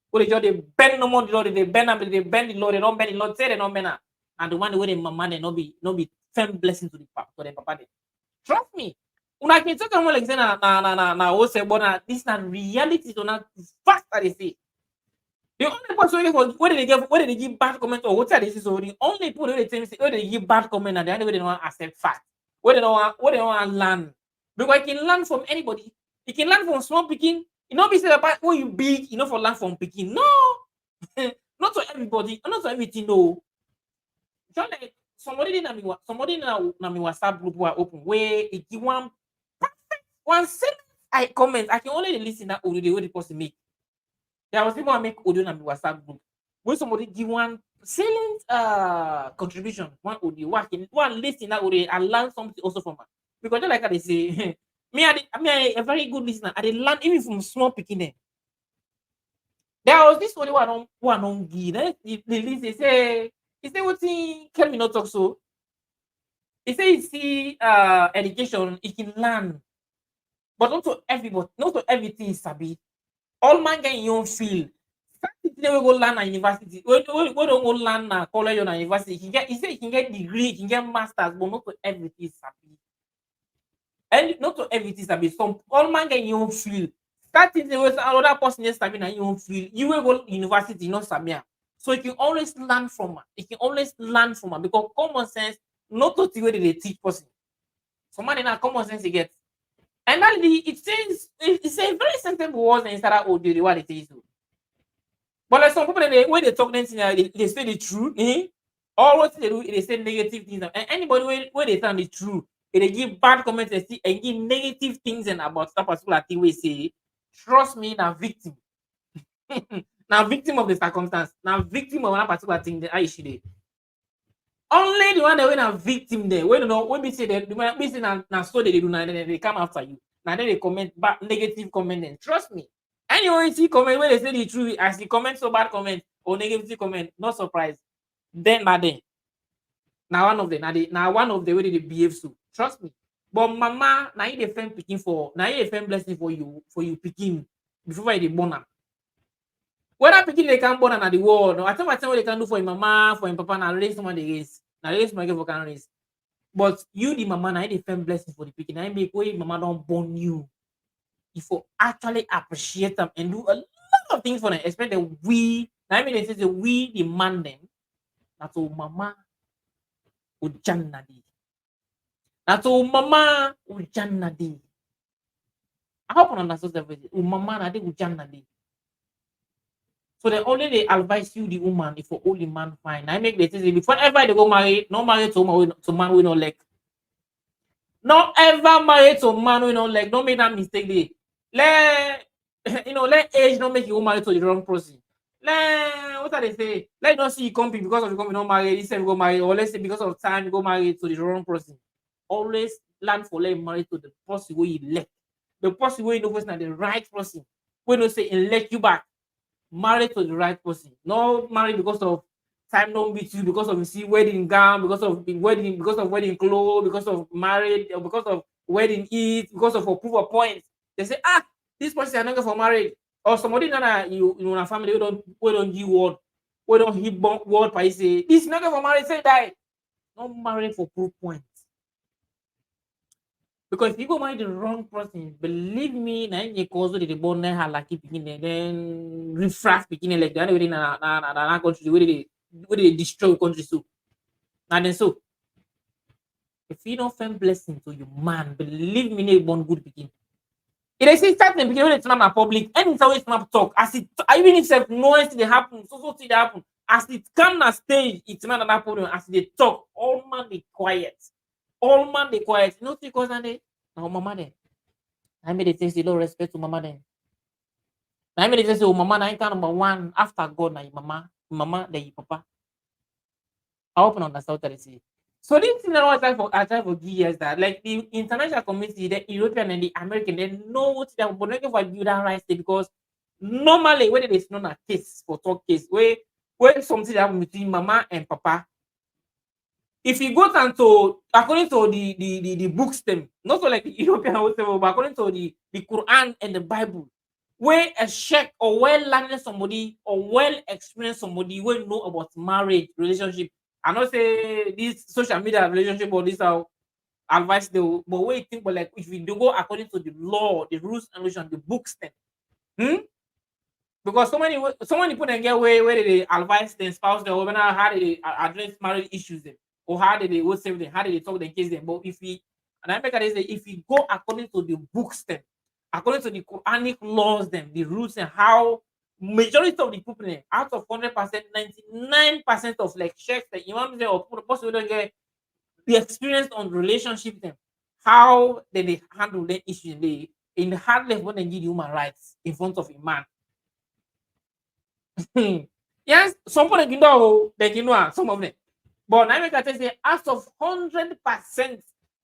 where they just they bend no more the law, they bend them, they bend the law, they don't bend the law, say they don't bend her. And the one where they mama they not be firm blessing to the papa. They. Trust me. Una can talk about like say na what's say but this na reality to not fast as they say. The only person where they give bad comment or what they say so the only people where they give bad comment and the only way they don't want accept fact. Where they don't want learn. Because I can learn from anybody. You can learn from small picking. You know, be say about when you big, you know, for learn from picking. No, not to everybody, not to everything. No, just like somebody na me WhatsApp group were open where it give one perfect one sentence I comment. I can only listen that audio the way the person make. There was people who make audio on the WhatsApp group. When somebody give one salient contribution, one audio, one listen that audio and learn something also from her. Because just like how they say, I a very good listener. I did learn even from small picking. There was this audio who I don't give. The list he say what he can me not talk so. He say he see education, he can learn. But not to everybody, not to everything is sabi. All man get your own field. We go learn at university. We don't go learn at college or university. He say he can get degree, he can get masters, but not to everything is sabi. And not to everything sabi. Some all man get your own field. Starting the way another person is sabi na your own field. You will go university, not sabi. So you can always learn from her. You can always learn from her because common sense, not to the way they teach person. Somebody now common sense you get. And that it says it's a very simple words inside that audio what it is. But like some people when they talk they say the truth, all what they do they say negative things. And anybody when they sound the truth, they give bad comments and give negative things and about that particular thing we say, trust me, now victim. Now victim of the circumstance, now victim of that particular thing that I issue. Only the one that when a victim there, when you know when we say that we say now so they do now they come after you. Now then they comment back negative comment and trust me. Anyone you see comment when they say the truth, as the comment so bad comment or negative comment, not surprised. Then now one of them, now one of the way they behave so. Trust me. But mama, now you the friend picking for now you the friend blessing for you picking before you born am. Whether picking they can born at the world, no, I tell what they can do for your mama, for your papa, now raise someone they raise. Now raise my for can raise. But you the mama, now you the friend blessing for the picking. Now make way mama don't born you. If you actually appreciate them and do a lot of things for them, especially we, now I mean they say we demand them. That's all mama ujannadi. That's all mama ujannadi. I hope you understand everything. Mama nadi ujannadi. So they advise you the woman if for only man fine. I make the thing before ever they go marry, not marry to woman to man we no like. Not ever marry to man we no like. Don't make that mistake there. Let let age not make you go marry to the wrong person. Let what are they say? Let not see you company because of the company not marry, this time you go marry, or let's say because of time you go marry to the wrong person. Always plan for let marry to the person where you elect. The person where you know person are the right person. When you say elect you back, marry to the right person. Not marry because of time don't meet you, because of you see wedding gown, because of the wedding, because of wedding clothes, because of marriage, or because of wedding eat, because of approval points. They say, this person is not good for marriage. Or somebody that you in a family we don't give word, we don't hit word by say this is not good for marriage, say die. Not marry for proof points. Because if you go marry the wrong person, believe me, na you cause the born her lucky beginning, then refract beginning like that. Within na country where they destroy country so. And then so if you don't find blessing to your man, believe me, they born good begin. It is start the beginning when it's not public, and it's always not talk. As it even if self noise they happen, so thing they happen. As it come na stage, it's not another problem. As they talk, all man they quiet. All man they quiet. You know, because they now mama then. I made it say low respect to mama then. I made it say, oh, mama, I can number one after God, na your mama, then your papa. I open understand what I say. So this thing that I try for years that like the international community, the European and the American, they know what they're looking for you that right because normally when it is not a case for talk case where something happen between mama and papa, if you go down to according to the books them, not so like the European or whatever, but according to the Quran and the Bible, where a sheikh or well learned somebody or well experienced somebody will know about marriage relationship. I not say this social media relationship or this advice they will, but wait think but like if you do go according to the law, the rules and regulations, the books then. Hmm? Because so many people then get where they advise their spouse their women how they address marriage issues them or how they what save them, how they talk their case them. But if we and I make it say if you go according to the books them, according to the Quranic laws them, the rules and how majority of the people them, out of 100%, 99% of like checks that imams or possible don't get the experience on relationship them, how they handle their issues in the hard life when they give human rights in front of a man. Yes, some people they can know some of them. But now I can say out of 100%,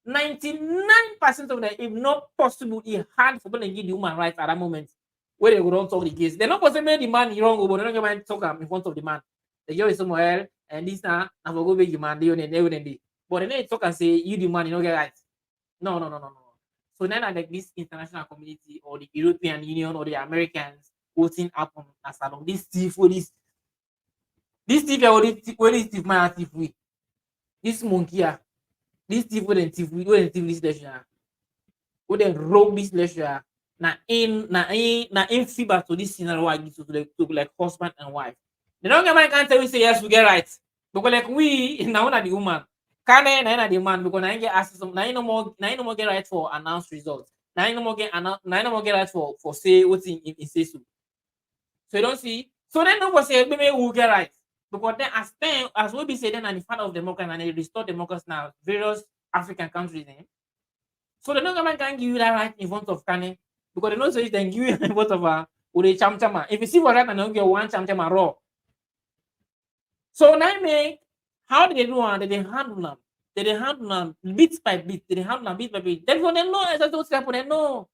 99% of them, if not possible, it hard for them to give the human rights at that moment where they go don't talk the case. They're not going to make the man wrong, but they're not going to talk in front of the man. They go somewhere else, and this now, I'm going to go make the man, they wouldn't be. But then they talk and say, you the man, you don't get right. No, no, no, no, no. So then like this international community or the European Union or the Americans voting happen as along this thief or this thief or this thief man thief we this monkey this thief wey thief this lecturer wey dem rob this lecturer na in fever to this scenario wey I give to like husband and wife. They don't get mind can tell you say yes we get right because like we na una the woman Kane na the man because na him get access na him no more get right for announced results na him no more get right for say wetin him say so. So you don't see. So then no go say maybe we will get right. Because then as we be say then and the father of democracy and they restore democracy now various African countries. So the government can give you that right in front of Kane. Because they know so they can give you in front of with a cham chama. If you see what right and don't get one cham chama raw. So now make how did they do it? They handle them. They handle them bit by bit. They handle them bit by bit. Therefore they know exactly what's happening. They know.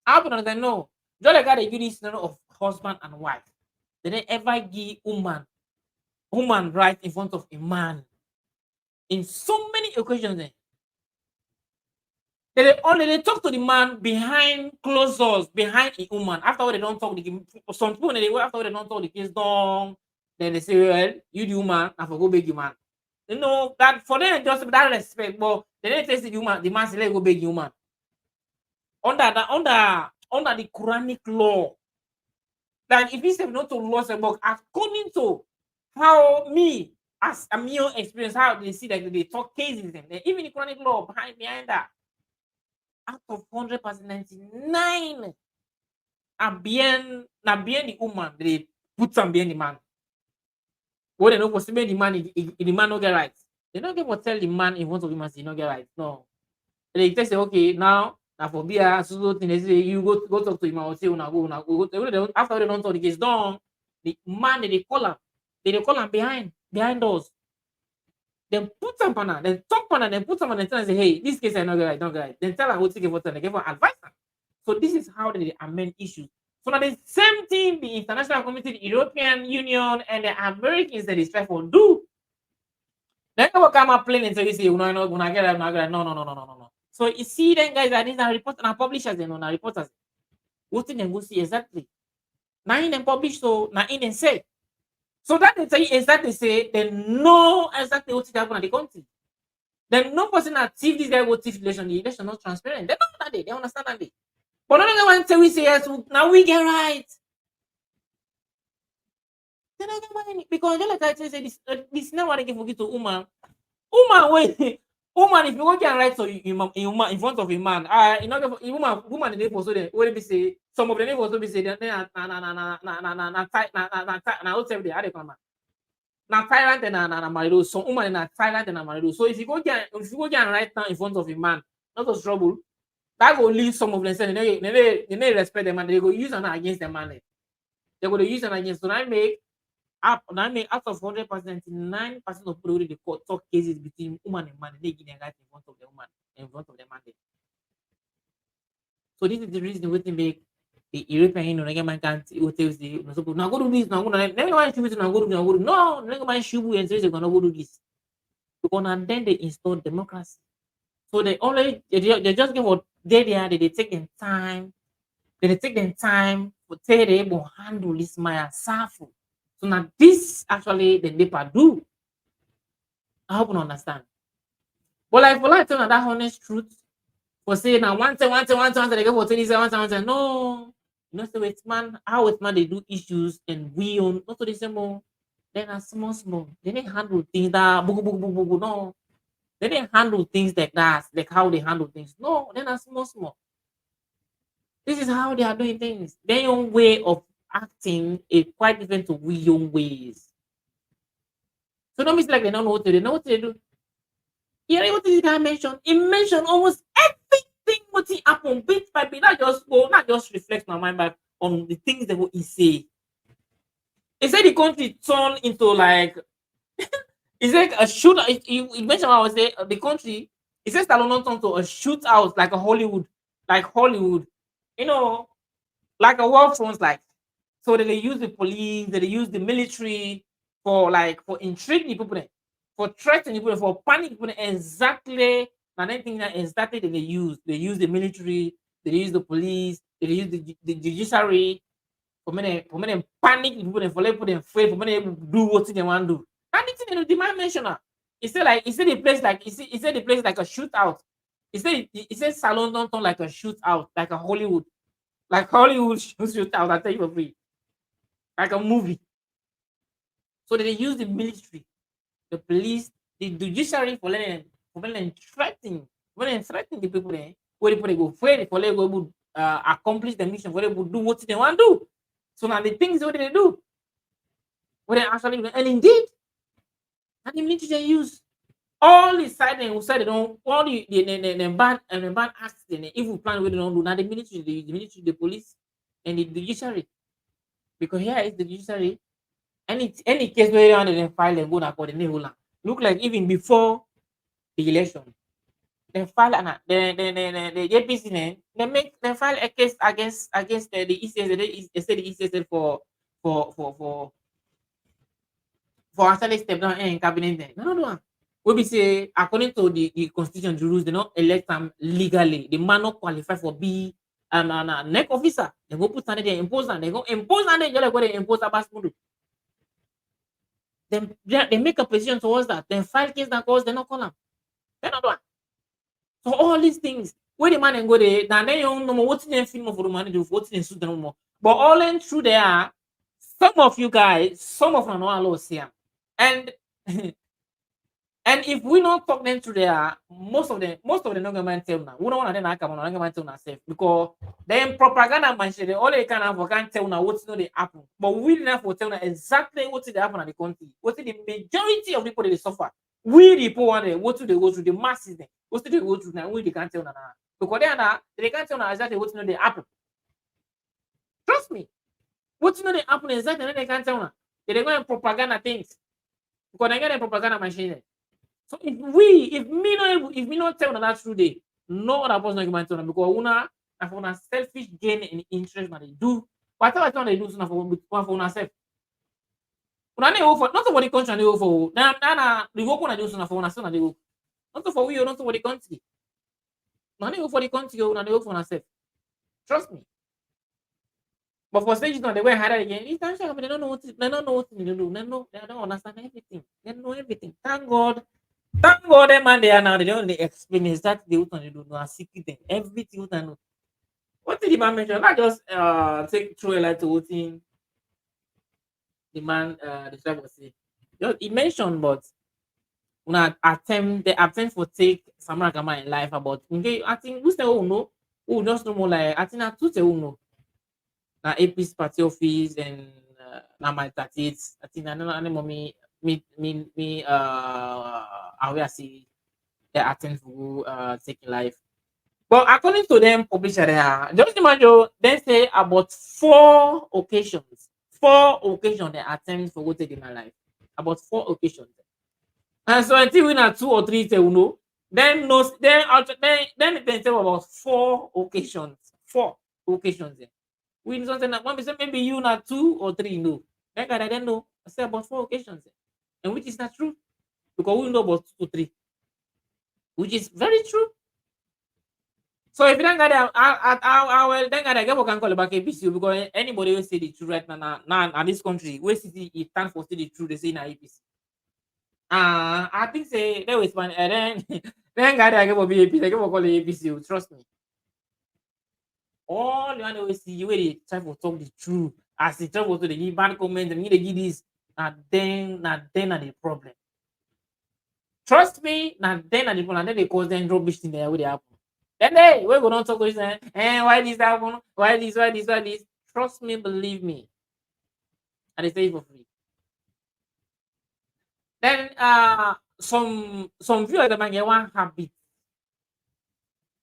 How they know? Just like how they give this scenario of husband and wife. They didn't ever give woman right in front of a man. In so many occasions, they talk to the man behind closed doors, behind a woman. After they don't talk, some people after they don't talk the case down, then they say, well, you the woman, I for go beg you man. You know that for them just that respect, but they didn't test the woman, the man say let go beg you man. Under the Quranic law. Like if you say not to law but according to how me as a mere experience, how they see that they talk cases and even the Quranic law behind that out of 100%, 99 na bien the woman they put some bien the man. What they know for the man if the man no get right. They don't get what tell the man in front of him as he no get right. No. They just say okay now for beer so thing they say you go talk to him or say una go after they don't talk the case done the man they call him they call him behind doors. Then put some panel, then talk panel, then put some and then tell and say, hey, this case I not get right, not get right. Then tell her what take for they give her advice. So this is how they amend issues. So now the same thing the international community, the European Union, and the Americans that is trying to do. Then they will come up plain and say, when I get right, no. So you see then guys that these are reporters and publishers and on reporters. What thing they go see exactly. Now in them publish so now in them say. So that they say exactly say they know exactly what is happening in the country. Then no person that thief this guy will thief election, the election not transparent. They know that they understand that day. But no one say we say yes, now we get right. They don't get money because they like I say this never they can forget to woman. Wait. Woman, if you go get right so in front of a man, you know woman in the post so they what be say some of the neighbors will be say na Thailand and na marido. Some woman na Thailand and na marido. So if you go get right now in front of a man, not of trouble, that will leave some of them saying they respect them and they go use an against the man. They go to use an against. So I make out of 100%, 9% of people the court talk cases between woman and man. They give them right in front of the woman, in front of the man. So this is the reason we make the European Union man can't tells the now go do this now. Never mind shoot now go do no, never mind shoot and say they're gonna go do this. Because and then they install democracy. So they just give what they take them time. They take them time to say they able handle this Maya Safu. So now this actually the NEPA do. I hope you understand. But like for like tell that honest truth, for saying now one time they go for 27 no. You know, so it's man, how it's man they do issues and we on not to the same more. Then a small. They didn't handle things that book, no. They didn't handle things like that, like how they handle things. No, then a small. This is how they are doing things. Their own way of acting is quite different to we own ways. So don't be like they don't know what to do. They know what to do. Yeah, what did this guy mention? He mentioned almost everything what he happened bit by bit. Not just reflect my mind back on the things that what he say. He said the country turned into like it's like a shootout. He mentioned what I was saying. The country. He says that not turned to a shootout like a Hollywood, You know, like a war front, like so they use the police, they use the military for intriguing the people, for threatening people, for panic people. Exactly, and I think that exactly they use. They use the military, they use the police, they use the judiciary for many panic people, for let people afraid, for many do what they want to do. And it's in the demand mentioner. He said the place like a shootout. He said Salon don't turn like a shootout, like a Hollywood. Like Hollywood shootout, I tell you for free. Like a movie. So they use the military, the police, the judiciary for letting threaten the people there. Where the people go afraid for let go accomplish the mission, where they do what they want to do. So now the things what they do. What they actually do. And indeed, and the military they use all the side and side they don't all the bad acts and the evil plan where they don't do. Now the military, the police, and the judiciary. Because here is the judiciary. Any case where they file and go to court, they will look like even before the election. They file and the JPC they file a case against the ECS. They say the ECS for actually step down in cabinet. No. We be say according to the constitution, the rules, they not elect them legally. The man not qualify for be an neck officer. They go put they impose and they go impose and they just like what they impose about Then they make a position towards that. Then file case that cause they not call them. They not do it. So all these things where the man and go there, now they don't know what's in the film for the money do what's in suit no more. But all in through there, some of you guys, some of them know a lot here. And And if we don't talk them through there, most of them don't go and tell now. We don't want them to come on, don't go and tell ourselves because then propaganda machine, they only can't tell now what's not the happen. But we didn't have to tell now exactly what's the happen in the country. What's the majority of people they suffer. We the poor one, what do they go through the masses then? What's they go through now? We they can't tell now. Because they can't tell now exactly what's not the happen. Trust me. What's not the happen exactly they can't tell now. They go and propaganda things. Because they get a propaganda machine. So if me not tell that true day, no other person can tell because una for una selfish gain and interest that they do. Whatever they do so for una self. Una dey for not for the country they go for. Na the work una do so for una self they go. Not for we or not for the country. No dey go for the country una dey go for una self. Trust me. But for stages now they went harder again. It's not sure, they don't know what to do. They don't understand everything. They know everything. Thank God, them man they are now. They don't explain exactly what they do. No, I secret everything what I know. What did the man mention? Not just take through a light to what thing the man the driver was saying. Just he mentioned, but when they attempt for take Samura Kamara in life about okay, I think who's the who know who just know more like I think I two who know. Na AP's party office and na my 38. I think I don't know me aware see they attend for taking life. But according to them publisher there, just imagine they say about 4 occasions. 4 occasions they attend for go taking my life. About 4 occasions. And so until we na 2 or 3 say we know, then no then they say about 4 occasions. 4 occasions. We need something that one say maybe you not 2 or 3 no. That guy I don't know. I say about 4 occasions. And which is not true. Because we know about 2 to 3. Which is very true. So if you don't get I will then get I can call it back APC because anybody will say the truth right now in this country, where city it stand for say the truth, they say na APC. I think say they was man and then guy I give be APC, I give call it APC, trust me. All you want to see where they try to talk the truth. As they try to they give bad comments and they give this, and then are the problem. Trust me, now then are the problem. And then they cause them rubbish in there where they happen. Then hey, we're gonna talk with them. Why this happen? Why this? Trust me, believe me. And they say it for free. Then some viewers that might get one habit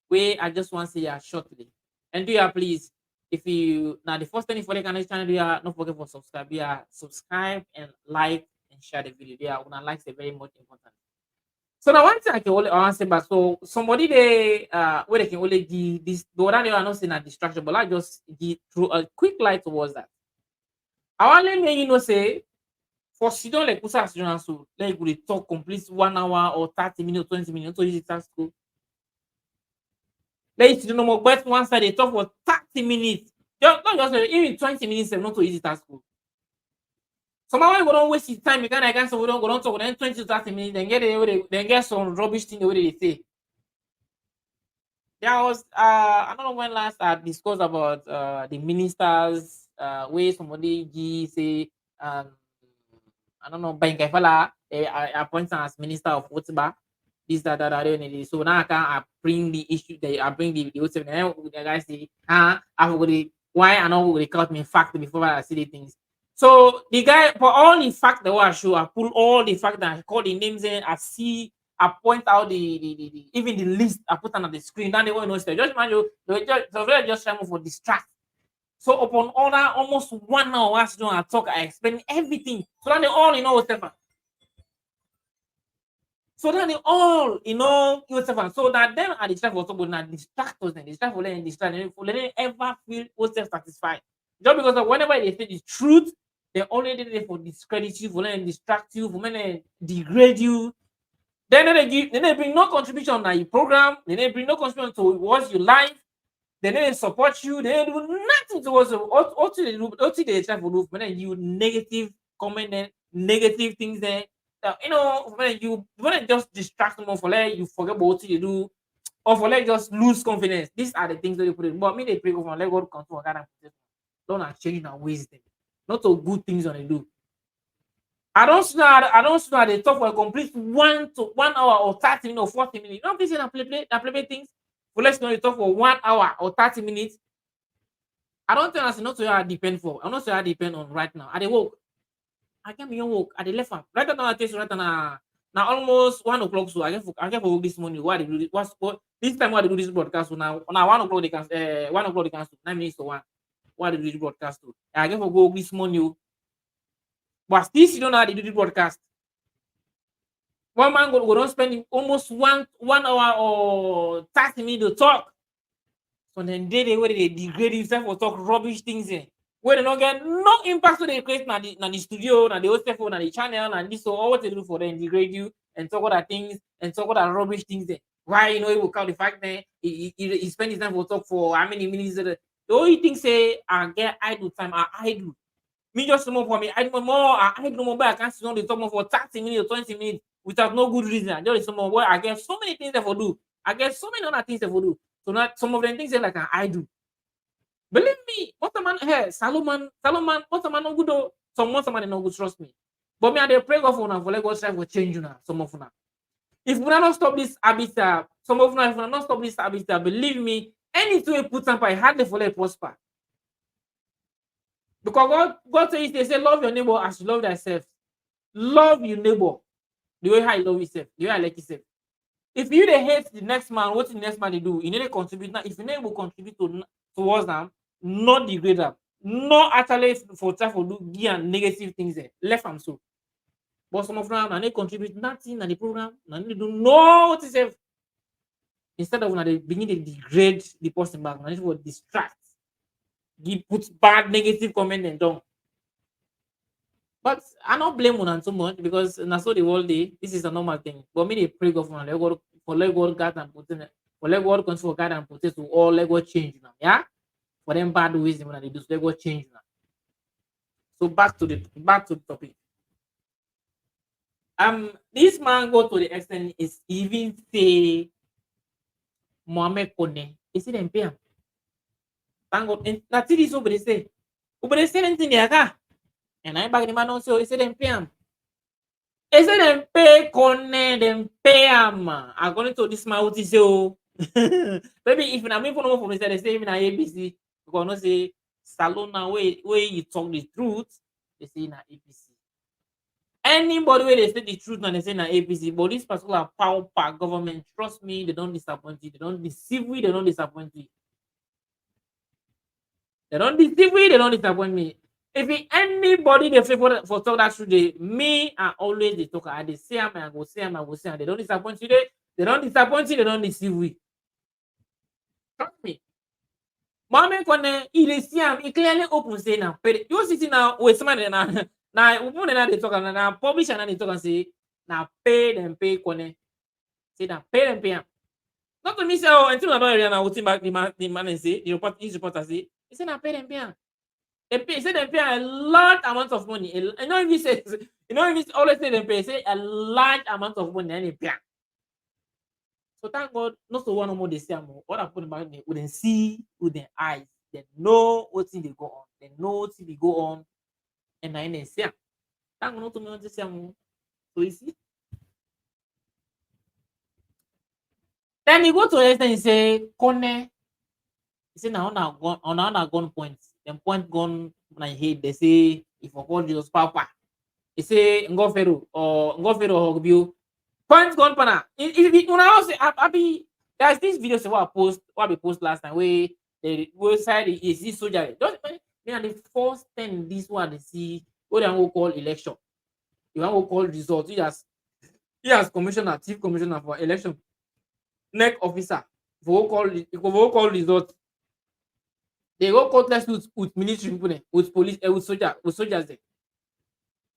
where I just want to say shortly. And do you please, if you now the first thing for the channel, do you don't forget to subscribe. You subscribe and like and share the video. Yeah, when I like is very much important. So now one thing I can only answer back. So somebody they where they can only give this the other day I'm not saying a distraction, but I just give through a quick light towards that. I want to let you know say for Sidon like Kusa Sidon so like we talk complete 1 hour or 30 minutes, 20 minutes to use it school. Let you know more but one side they talk for 30 minutes. Just not just even 20 minutes not to use it school. Somehow we don't waste his time. You can't so we don't go on talk then 20 to 30 minutes, then get some rubbish thing the way they say. There was I don't know when last I discussed about the ministers where somebody say I don't know Bank Fala appoints as minister of whatever this that. So now I bring the issue I bring the whatever and the guy say I will why I know they cut me fact before I see the things. So the guy for all the fact that I show, I pull all the fact that I call the names in, I see, I point out the even the list, I put on the screen. Then they won't know. Just imagine they just trying for distract. So upon order, almost 1 hour as I talk, I explain everything. So then they all Stefan. So then they all Stefan. So that them are the try for somebody not distract us, and they try for letting distract, and for letting ever feel yourself satisfied. Just because of whenever they say the truth, they only did it for discredit you, for letting distract you, for letting degrade you. Then they bring no contribution to your program. They bring no contribution towards your life. They support you. They do nothing towards you. What they try to do when you negative comment there, negative things there. When you just distract them for like you forget about what you do, or for like just lose confidence. These are the things that you put in. But me they pray for let God control God and protect. Don't change and waste them. Not so good things on they do. I don't know they talk for a complete 1 hour or 30 minutes or 40 minutes. You know this is play things. For let's know they talk for 1 hour or 30 minutes. I don't think that's not so I depend for. I'm not so I depend on right now. I dey work. I get me on work. I dey left am. Right now I tell you right now almost 1 o'clock. So I get for work this morning. Why they do this? What this time why they do this broadcast? So now 1 o'clock they can 1 o'clock they can 9 minutes to one. Why they do this broadcast? To I get for go this morning. Oh. But still you don't know how they do the broadcast. One man go don't spend almost 1 hour or 30 minutes to talk. So then they where they degrade himself or talk rubbish things in. Where they don't get no impact to the create na the studio, na the host phone, na the channel, and this so all what they do for them degrade you and talk other things and talk other rubbish things there. Why you know he will count the fact that he spend his time for talk for how many minutes? The only thing say I get idle time, I idle. Me just more for me, I do more, I do more, but I can't sit on the talk more for 30 minutes or 20 minutes without no good reason. I just some more boy, I get so many things that for do. I get so many other things that for do. So not some of them things that like I do. Believe me, what a man here, Salomon, what a man no good though. Some man no good, trust me. But me I dey pray God for now for let God try for change you now. Some of now. If we not stop this habit, some of now if we not stop this habit, believe me, anything we put up, I hardly for let prosper. Because God says they say love your neighbor as you love thyself. Love your neighbor the way how you love yourself, the way I like yourself. If you dey hate the next man, what the next man they do, you need to contribute now. If you never contribute towards them, not degrade them, not actually for try for do give and negative things there. Left them so. But some of them and they contribute nothing and the program, and they do not self. Instead of when they begin to degrade the person back, and they will distract, give put bad negative comment and down. But I don't blame one so much because that's so the world day. This is a normal thing. But me they pray God for let God guide and put in for let God control guide and put it to all let God change now. Yeah. For them bad ways when they do so let God change now. So back to the topic. This man go to the extent is even say Mohammed Konneh. Is it them pay him? Thank God. That's it is over they say. Over they say anything there. And I back the man also he said them pay him. He said them pay Konneh, them pay him. According to this man, what he say, oh. Maybe if I mean for no from they say even ABC, because no say Salona where you talk the truth, they say na ABC. Anybody where they say the truth and they say na ABC, but this particular power pack government, trust me, they don't disappoint you, they don't deceive you, they don't disappoint you. They don't deceive me, they don't disappoint me. If anybody they say for talk that truth, me I always the talker. I they say am, I go say am, I go say am. They don't disappoint you, they don't disappoint you, they don't deceive you. Trust me. Mohammed Konneh, he dey see am, he clearly open say now. You see now with somebody now woman na they talk and now publisher na they talk and say now pay them pay Konneh. Say that pay them pay am. Not to me say oh until I don't area now wetin back the man and say the reporter say he say now pay them pay am. They say they pay a large amount of money. You know if he says you know if he always say they pay say a large amount of money and they pay. So thank God, not so one more they say more. What I put about me, we see with their eyes, they know what thing they go on, they know what thing they go on, and then they say, thank God not to me what they say more. So you see. Then he go to the extent he say, Konneh, he say now on a gun point, them point gun on head, they say if I call Jesus Papa, he say Ngofero or Hogbio. Point gun pana. If when I was happy, there's this video say what I post last time where the website is this soldier. Don't me and the first 10 this one they see what they want call election. You want to call result. He has commissioner, chief commissioner for election, neck officer. For call result. They go countless with military people, with police, with soldiers there.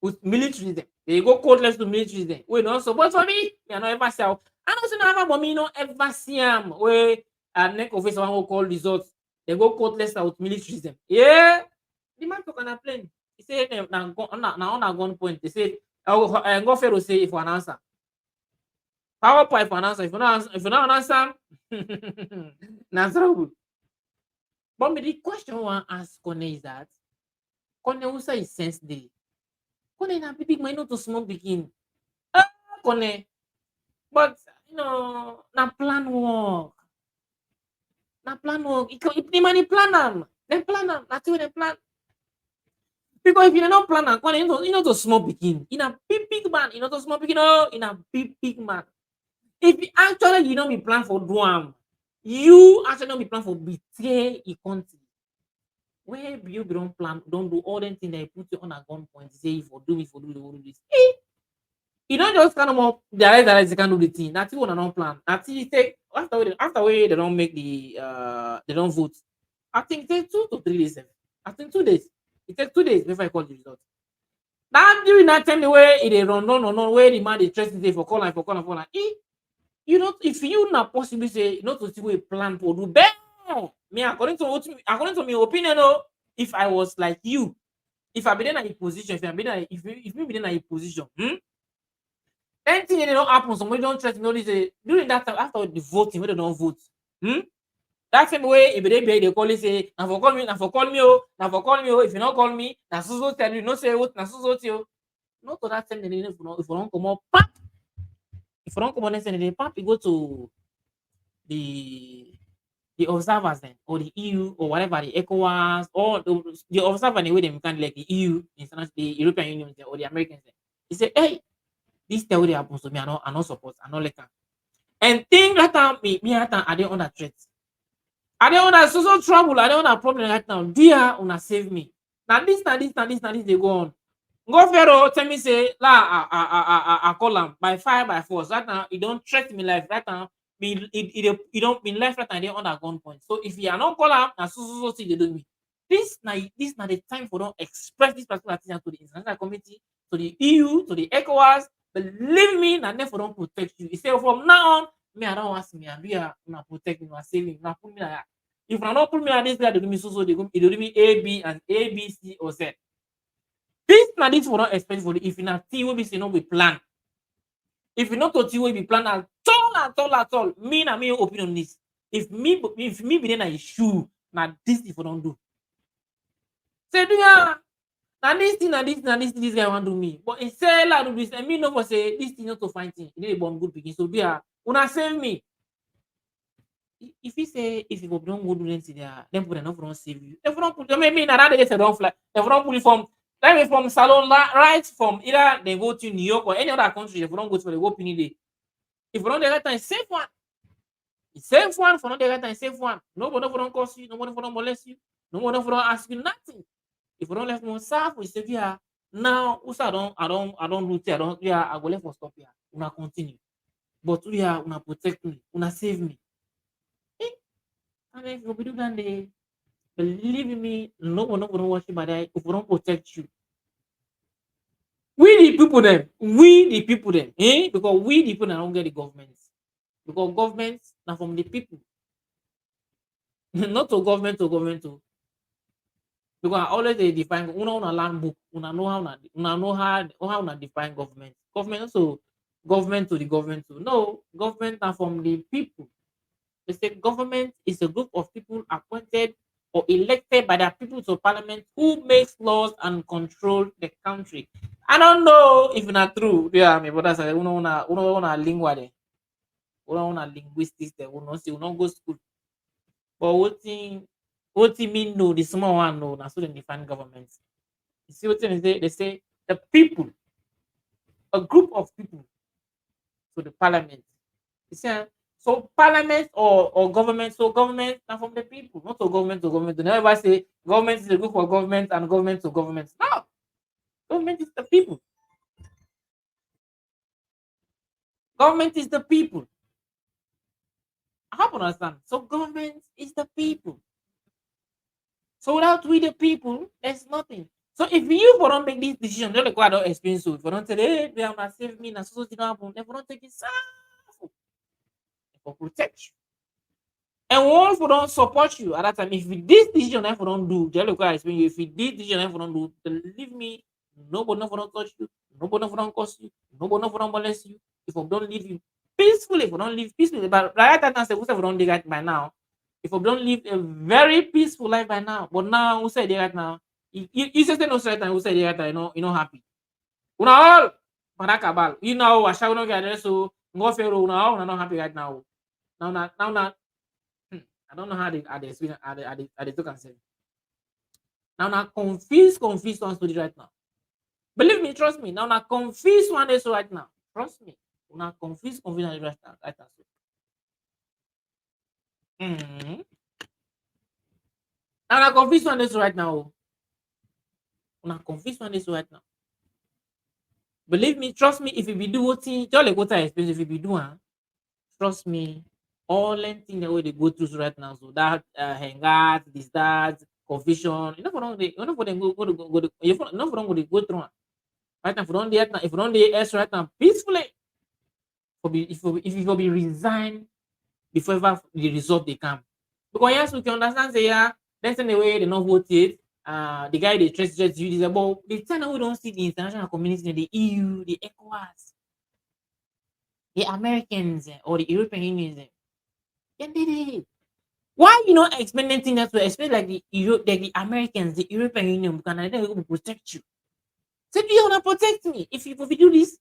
With military them. They go codeless to military them. We don't support for me. Me I not ever see. I don't see no but me no ever see them where a neck officer one call results. They go codeless with military them. Yeah. The man talk on a plane. He say now on a gun point. They say I go fair to say if one answer. Power pipe for an answer. If you not answer, na trouble. But me the question I want ask Konneh is that Konneh who say his sense day. Konneh na big man, not to small begin. Konneh. But na plan work. Na plan work. The money plan them. They plan them. That's what they plan. Because if you don't plan am, Konneh, to small begin. In a big man, to small begin. Oh, in a big man. If actually you don't be plan for do am, you actually don't be plan for betray a country. Where you don't plan, don't do all them things that put you on a gunpoint. Say if you do it, for do this. You don't just kind of more direct you can do the thing. That's what I don't plan. That's it take after they don't make they don't vote. I think it takes 2 to 3 days. I think 2 days. It takes 2 days before I call the result. Now during that time the way it dey run no where the man dey stress day for call line for call line for line. You know if you not possibly say to see a plan for do better. Me according to my opinion if I was like you, if I be in a position, if I be in if me be in a position, anything that don't happen, somebody don't trust me. Only say during that time after the voting, when they don't vote, that same way if they call it say, now for call me, now for call me, oh, now for call me, oh. If you not call me, now so tell you, no say what, now so you. Not to that same day, if you don't come up, pap. If you don't come on next day, pap, you go to the the observers then, or the EU, or whatever the ECOWAS, or the observer in the way they can like the EU, the European Union, or the Americans. He say, hey, this thing wey dey happen to me, I no support, I no like am. And thing that time me that time I dey under threat. I dey under so trouble, I dey under problem right now. Dear, una save me. Now this dey go on. Go Pharaoh tell me say la I call am by fire by force. Right now he don't threat me life. Right now he don't be life right now dey under gunpoint. So if you are not call am, na so thing dey do me. This na the time for don express this particular thing to the international community, to the EU, to the ECOWAS. Believe me, na them for don't protect you. He say from now on, me I don't want me and you are protect me, una save me, una put me like if una not put me like this guy, they do me so they do me A, B, and A, B, C, or Z. This na this for don't expect for the if you not see what we say no be plan. If you not to see what we plan at all, me na me opinion on this. If me be then a issue, na this if you don't do. Say do ya. And this guy want do me. But he say like do this, and me know for say this thing not to find thing. He need a born good begin. So there, una save me. If he say if you don't go do anything there, then put enough don't save you. If you don't put maybe na that day say don't fly. If you don't put it from like me from Salon right from either they go to New York or any other country, if you don't go to the go Pini day. If you don't the right time, save one. Save one for not the right time, save one. Nobody don't cost you, nobody don't molest you, nobody don't ask you nothing. If you don't left one self, we say yeah. Now, also I don't do it. I go left for stop here. Una continue. But we are una protect me, una save me. And if you do that day, believe me, no one gonna watch you by that if we don't protect you. We the people them, because we the people that don't get the government. Because government now from the people. Not to government to. Because I always they define una land book, una know how una define government. Government also government to the government to. No, government are from the people. They say government is a group of people appointed or elected by the people to parliament who makes laws and control the country. I don't know if not true. Yeah, me but that's una lingua there. Una linguistics there. Una go school. But what you mean no, the small one no, that's so they define government. You see what they say? They say the people, a group of people to the parliament. You see, so parliament or government, so government are from the people, not to government to government. They never say government is a group of government and government to government. No, government is the people. Government is the people. I hope you understand. So government is the people. So without we the people, there's nothing. So if you for don't make this decision, don't require don't explain so. If you don't say, hey, they are not save me, na so don't happen, if you don't take it self, for protect you. And once we don't support you at that time, if this decision if we don't do, just require explain you. If this decision if we don't do, believe me, nobody never don't touch you, nobody never don't cost you, nobody never don't molest you. If we don't leave you peacefully, if we don't live peacefully, but right at that time, we don't do that by now. If we don't live a very peaceful life by now, but now who said that right now? You just say no certain time, who said that right now, you're not happy. Una all parakabal. You know, I shall not get so go fero una all not happy right now. Now, I don't know how they explain how they took and say. Now confused one story right now. Believe me, trust me. Now confused one is right now. Trust me. Now confused one is right now. Right now. Mm-hmm. Now confused one is right now. Now confused one is right now. Believe me, trust me. If you be doing just like what I explained, if you be doing, trust me, all things the way they go through right now. So that hangout, this, that, confusion. You know for them you know for them go through. Right now, if you don't the S right now peacefully, if you be resign before ever the result they come. Because yes, we can understand say yeah, that's the way they not vote it. The guy they trust just you this about the time we don't see the international community, the EU, the ECOWAS, the Americans or the European Union. Then they did. Why you not explaining things that way, especially like the Europe, like the Americans, the European Union, because I know will protect you. Say, do you wanna protect me if you do this?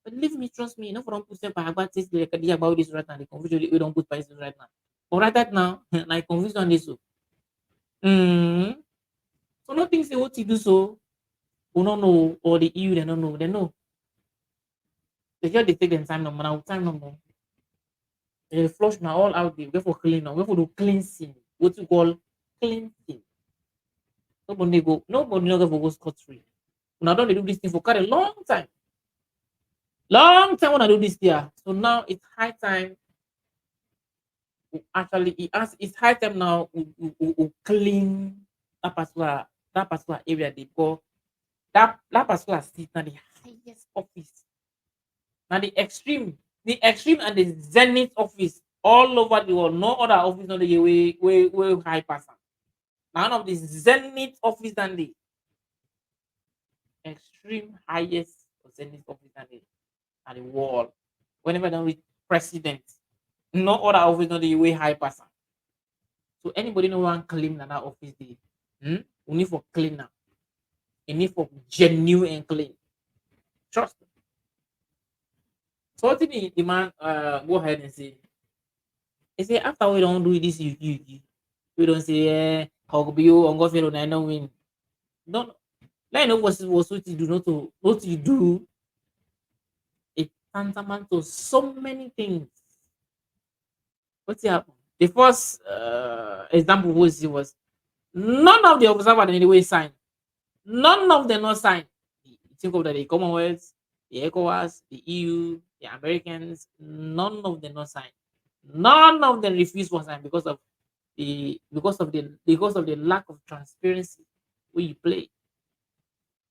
But believe me, trust me, enough from put step about this like about this right now. The confusion we don't put prices right now. But right now, like confusion this so. Mm. So nothing say what you do so. We don't know, or the EU they don't know. They know. They just they take them time number now. Time number. They flush now all out there. Wait for clean now. Wait for the cleansing. What you call cleansing. Nobody no go scot free. Now don't they do this thing for quite a long time. Long time when I do this here. So now it's high time. Actually, it's high time now. We clean that particular area they go. That particular seat now the highest office. Now the extreme and the zenith office all over the world. No other office not the way high person. None of the zenith office than the extreme highest zenith office than the at the world. Whenever they reach president, no other office not the way high person. So anybody no one claim that office dey. We need for clean now. We need for genuine and clean. Trust me. So what did the man go ahead and say? He say after we don't do this, we don't say how go be you on go fail I no win. Don't let know what you do not to what you do. It tantamount to so many things. What's happened? The first example was none of the observers in any way signed. None of them not signed. Think of the Commonwealth, the ECOWAS, the EU, the Americans. None of them not signed. None of them refused to sign because of the lack of transparency where you play.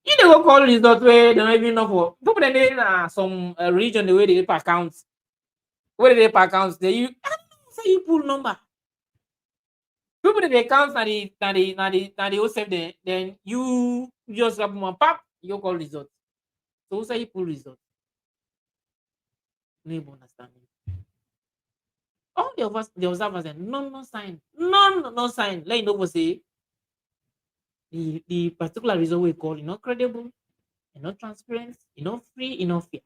You never call result where they don't even know for people in some region the way they per accounts. Where they per accounts they you I don't know say you pull number. People that they count na the whole save then you just grab one pap, you call result. So who say you pull result? No even understand me. All the observers and none no sign. None no sign. Let you know what say the particular result we call not credible, not transparent, not free, not fair.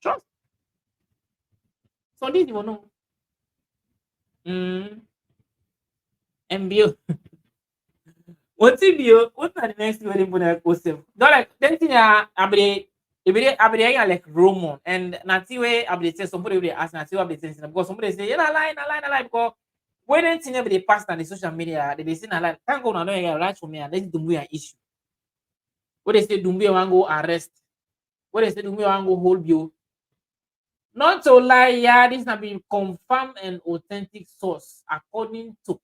Trust. So this you know. MBO. What if you what are the next wedding for the yourself? Don't like then thing abri like Roman and Nati way abri say somebody will ask Nati what they say because somebody say you're not lying, because when thing every pass on the social media they say na lie. Thank God I don't right for me and let's do an issue. What they say Dumbuya want go arrest. What they say Dumbuya want go hold you. Not to lie, yeah, this has been confirmed and authentic source according to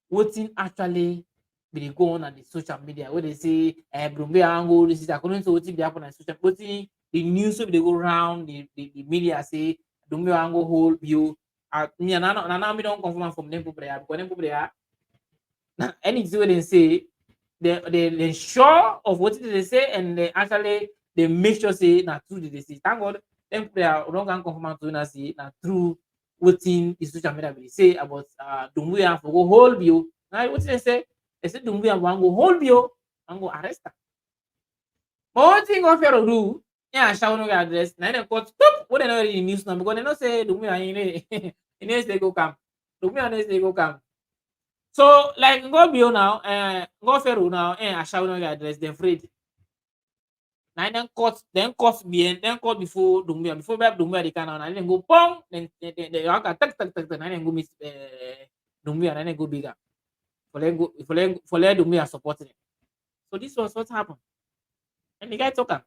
what's actually be go on the social media where they say Brumbe Ango, this is according to what's happen on social media. The news will they go around the media say Brumbe Ango hold you. Me and now me don't confirm from them prayer because them prayer. Anything where they say they sure of what they say and they make sure say na true they say. Thank God them prayer don't can confirm to na say na true what in the social media they say about Dumbuya for go hold you. Now what they say? They say Dumbuya want go hold you and go arrest her. But one thing what Pharaoh do, yeah, shout no address. Now they cut stop. What they know in the news now because they know say do me and in they go come. Do me and they go come. So like go bio now, go Pharaoh now, I shout no address. They afraid. Now then cut before Dumbia before back Dumbia they can now. Then go pong. Then they tak tak tak. Now then go miss Dumbia. Then go bigger. For let Dumbia supporting it. So this was what happened. And the guy took her.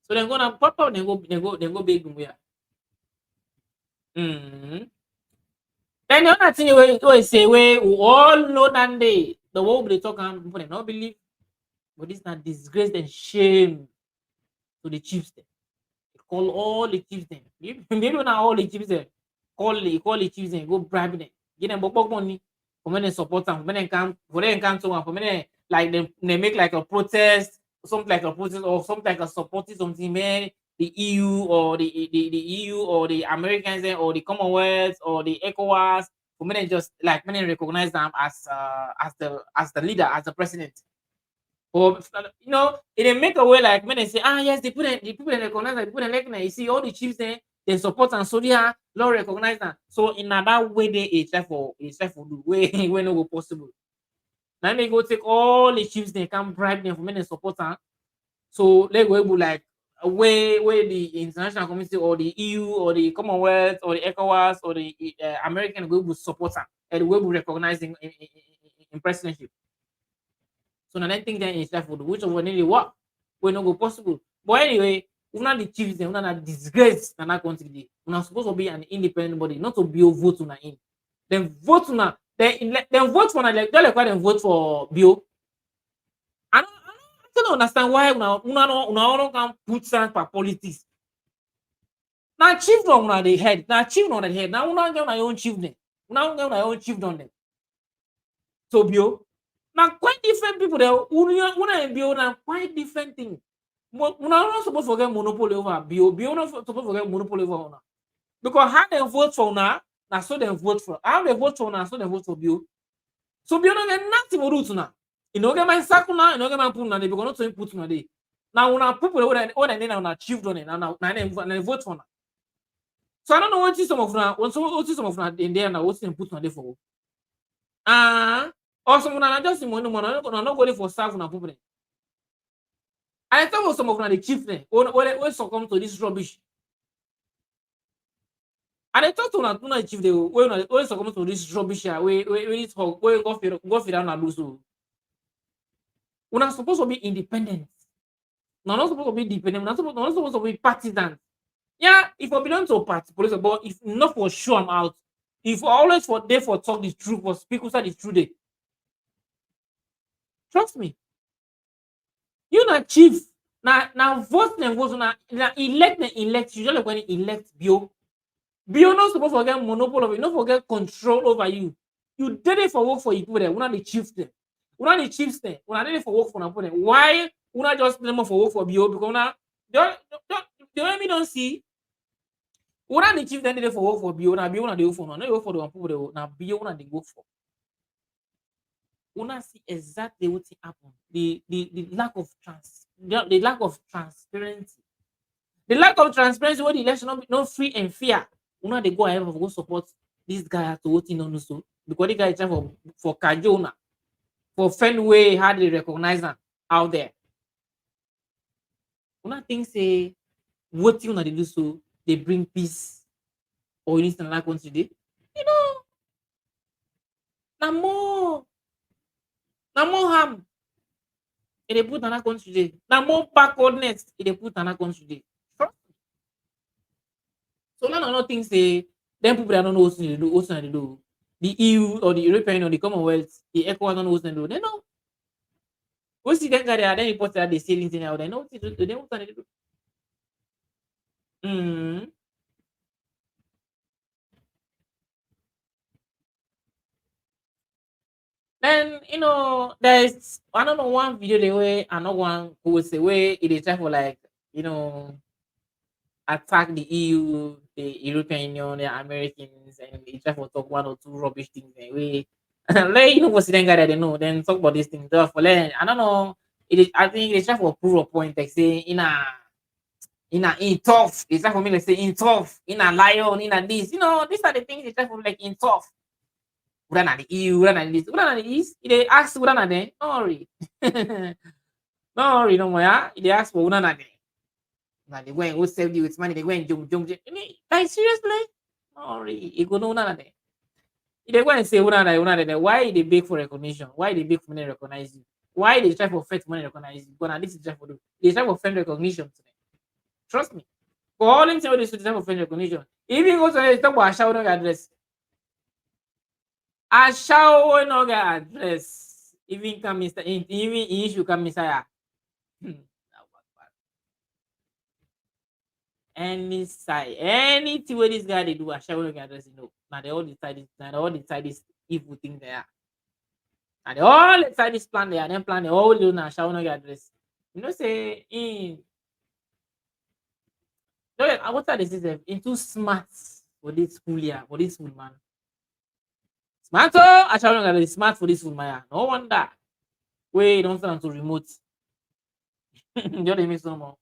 So then go now pop up. Then go big Dumbia. Mm-hmm. Then the other thing we say we all know that day the world they talk and people they not believe. But this not disgrace and shame to the chiefs. They call all the chiefs them. Maybe not all the chiefs them. Call the chiefs them. Go bribe them. Give them money. For when they support them. For when they come to one. For when they like they make like a protest, something like a protest or something like a supporting something. Man, the EU or the EU or the Americans or the Commonwealth or the ECOWAS. For when they just like when they recognize them as the leader, as the president. Or it didn't make a way like when they say, yes, the people they recognize that people they like you see all the chiefs there, they support and so they are not recognize that. So in that way they try for do way when no go possible. Now they go take all the chiefs they can bribe them for when they support them. So they go able like where the international community or the EU or the Commonwealth or the ECOWAS or the American go able support them and we will recognize in presidency. So now I think that is for the which of one really what we not go possible. But anyway, we're not the chiefs, we're not a disgrace in that country. We're not supposed to be an independent body, not to be a vote on in. Then vote on then vote for like don't like why them vote for Bio. I don't understand why una can put stand for politics. Now chief don't una the head. Now chief not the head. Now una get your own chief then. Una get your own chief done them. So Bio. Now quite different people there. Una and Bio now quite different thing. But we're not supposed to forget monopoly over Bio. Bio not supposed to forget monopoly over una. Because how they vote for una, now so they vote for. How they vote for una, so they vote for Bio. So Bio don't get nothing to do to now. You know get my circle now, you know get my put now because not to put now day. Now una people what they name na chief done now they vote for now. So I don't know what is some of now. What some of now in there now what's them put now there for. Or some una just money not going for staff na people. I thought some of the chief when succumb to this rubbish. And I thought to chief when succumb to this rubbish here, where it go fit down and do so. We're not supposed to be independent. We're not supposed to be dependent. We're not supposed to be partisan. Yeah, if we belong to a party, police, but if not for sure I'm out. If always for there for talk the truth, for speak outside the truth, trust me. You not chief. Now vote them vote now elect you just like when you elect Bio. Bio not supposed to get monopoly over you, not forget control over you. You did it for work for you people there. We're not the chiefs there. We're not the chiefs there. We're not did it for work for them. Why we're not just them for work for Bio? Because now the enemy don't see. We're not the chiefs then did it for work for Bio. Now Bio not the work for no work for the people now Bio not the work for. Una see exactly what happened. The lack of the lack of transparency. The lack of transparency where the election not free and fair. Una they go ahead and go support this guy to vote in on so because the guy is trying for Kajona for Fenway how they recognize them out there. Una think say voting una they do so they bring peace or in another country today. You know, now more harm. They put another country today. Now more backwardness. They put another country today. So now another thing say them people that don't know what they do, what they do. The EU or the European or the Commonwealth, the ECOWAS don't know what they do. They know. We see them guy there, then report that they say anything out. They know what they do. They know what they do. Then there's I don't know one video the way another one who will say way it is try for like attack the EU, the European Union, the Americans, and they try to talk one or two rubbish things anyway. Let what's the guy that they know, then talk about these things. Therefore, I don't know It is, I think they try for prove a point, like say in tough. They try for me like say in tough, in a lion, in a this. These are the things they try for like in tough. Udah na the E, udah na this, udah na the East. They ask udah na there. No worry. No worry no more, yeah. They ask for udah na there. Now they go and who sell you with money, they go and jump. Like seriously? No worry. You go no udah na there. They go and say udah na there. Why they beg for recognition? Why they beg for money to recognize you? Why they try for fake money to recognize you? But now this is try for do. They try for fame recognition today. Trust me. For all them say what they should try for fame recognition. Even go to talk about shower address. A shower no get address. Even come Mr. Even issue come Messiah. Any side, anything where this guy they do, a shower no get address. Now they all decide this. Now they all decide this evil thing there. And they all decide this plan there. And then plan the whole do now shower no get address. Say in. What are they say? Into smart for this school year, for this school man. Smart, I shall not get smart for this school man. No wonder. Wait, don't turn to remote. Just they mix no more.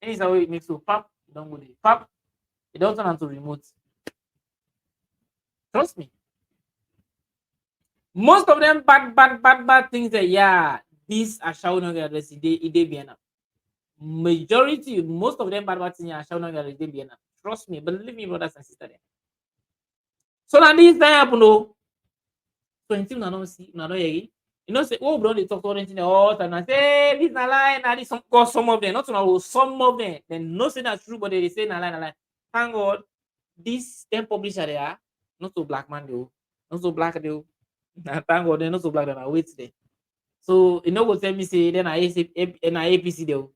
Any how it makes so pop, you don't go there. Pop, it don't turn to remote. Trust me. Most of them bad things that this I shall not get address. It be enough. Majority, most of them bad things I shall not get address. Be enough. Trust me, believe me, brothers and sisters. So now this thing happen though. So until now don't see, now don't hear. Say, oh, bro, they talk to anything all the time. I say, this na lie, now this some of them, not now some of them. Then no say that's true, but they say na lie. Thank God, this them publisher they are not so black man though, not so black though. Thank God, they're not so black than I wait today. So go tell me say then I APC though.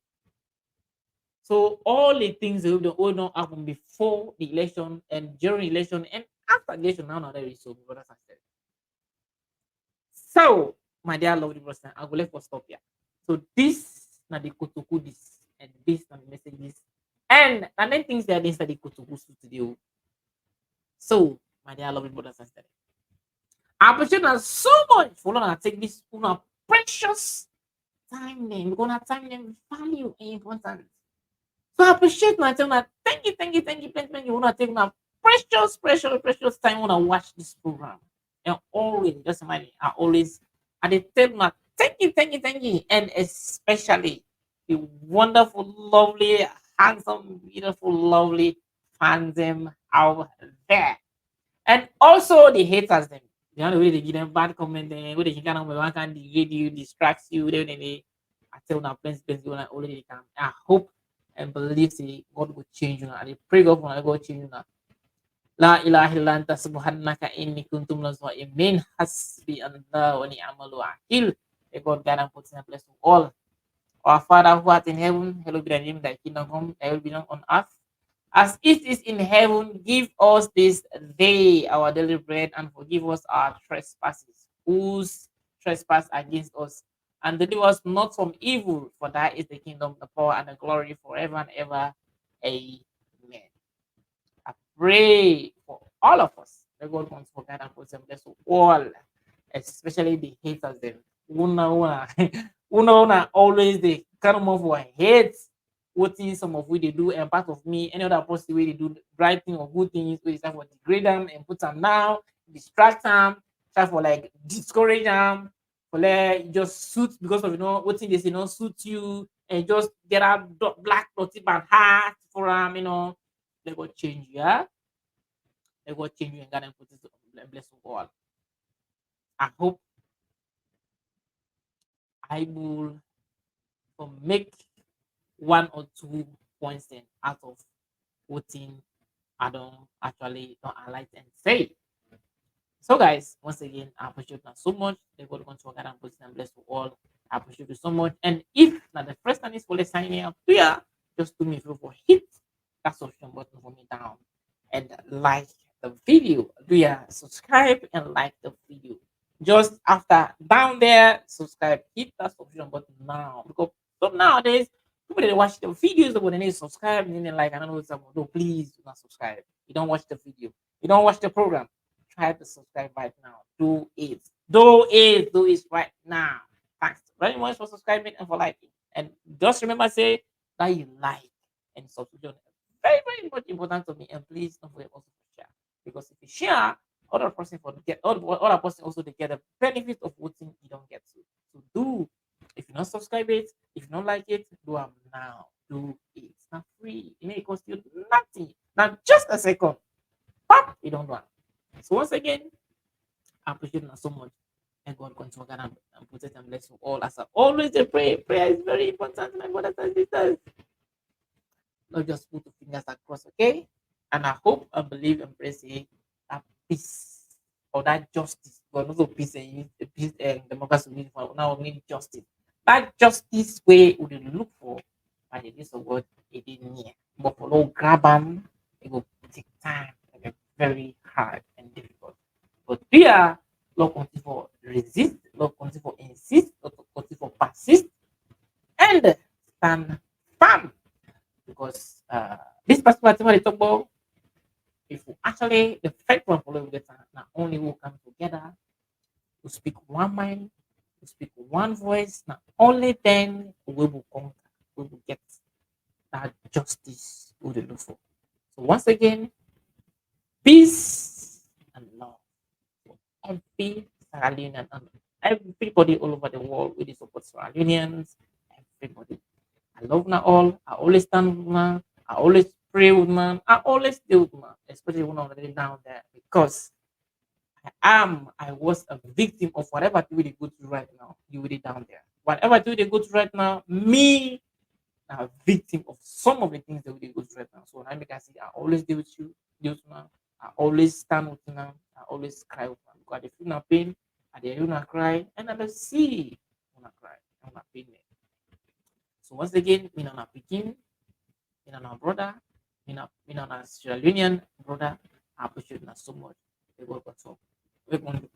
So all the things that don't happen before the election and during election and after election now there is so brothers and sisters. So my dear lovely brothers, I will let for stop here. So this na the kotoku this and this na the messages and then things that are inside the kotoku today. So my dear lovely brothers and sisters, I appreciate that so much for not take this precious time name. We're gonna time name value and important. So I appreciate my time. Thank you. Thank you. Wanna take my precious time when I watch this program. And always, just imagine, I tell my thank you, and especially the wonderful, lovely, handsome, beautiful, lovely fans them out there, and also the haters them. The way they give them bad comment, where they can one can degrade you, distracts you, they I tell now, please, when I already can. I hope and believe say God will change you. And I pray God will God change you now. La ilaha illa anta subhanaka inni kuntum min hasbi Allah wa ni'mal wakil. May God guide and put in a place to all. Our Father who art in heaven, hallowed be thy name, thy kingdom come, thy will be done on earth. As it is in heaven, give us this day our daily bread and forgive us our trespasses, whose trespass against us. And deliver us not from evil, for that is the kingdom, the power, and the glory forever and ever. Amen. I pray for all of us that God wants for God and for them bless all, especially the haters. Them una always the kind of who hate what things some of what they do and part of me, any other positive way they do the right thing or good things, we try for degrade them and put them down, distract them, try for like discourage them, for like just suit because of what thing they say not suit you and just get out black dirty bad heart for them. They go change you, yeah. They go change you and God and put it to bless you all. I hope I will make one or two points then out of what thing I don't highlight and say. So guys, once again, I appreciate you so much. They God want to God and put it and bless you all. I appreciate you so much. And if not the first time is for the signing up here, just do me a favor for hit that subscription button for me down and like the video. Do ya subscribe and like the video? Just after down there, subscribe, hit that subscription button now because nowadays people they watch the videos but they need to subscribe and then like I don't know what's up. No, please do not subscribe. You don't watch the video, you don't watch the program. Try to subscribe right now. Do it right now. Thanks very much for subscribing and for liking. And just remember, say that you like and subscription. Very, very much important to me. And please don't forget also to share. Because if you share, other person for get other person also they get the benefit of what thing you don't get to do. If you don't subscribe it, if you don't like it, do it now. Do it. It's not free. It may cost you nothing. Not just a second. Pop, you don't want. So once again, I appreciate you so much. And God continue to guide and protect and bless you all. As I always say, pray. Prayer is very important, my brothers and sisters. Not just put the fingers across, okay? And I hope and believe and pray say that peace or that justice. God also peace and peace and democracy will for now mean justice. That justice way we dey look for by the grace of God, it is near. But for no grab them, it will take time and be very hard and difficult. But here, Lord continue for resist, Lord continue for insist, Lord continue for persist, and stand firm. Because this particular thing we talk about, if we actually the fact one follow with not only will come together to speak one mind, to speak one voice, not only then we will conquer, we will get that justice we will look for. So once again, peace and love for every Sierra Leonean and everybody all over the world with the support Sierra Leoneans, everybody. I love now all. I always stand with man. I always pray with man. I always deal with man, especially when I'm already down there because I was a victim of whatever do they go through right now. You will be down there. Whatever do they go through right now, me, I'm a victim of some of the things that they go through right now. So when I make I see, I always deal with you, deal with man. I always stand with man. I always cry with man because I feel no pain. I hear you not cry, and I don't see you not cry. I'm not pain. So once again, me not picking, me not brother, me not Sierra Leonean brother. I appreciate you so much. God control. God continue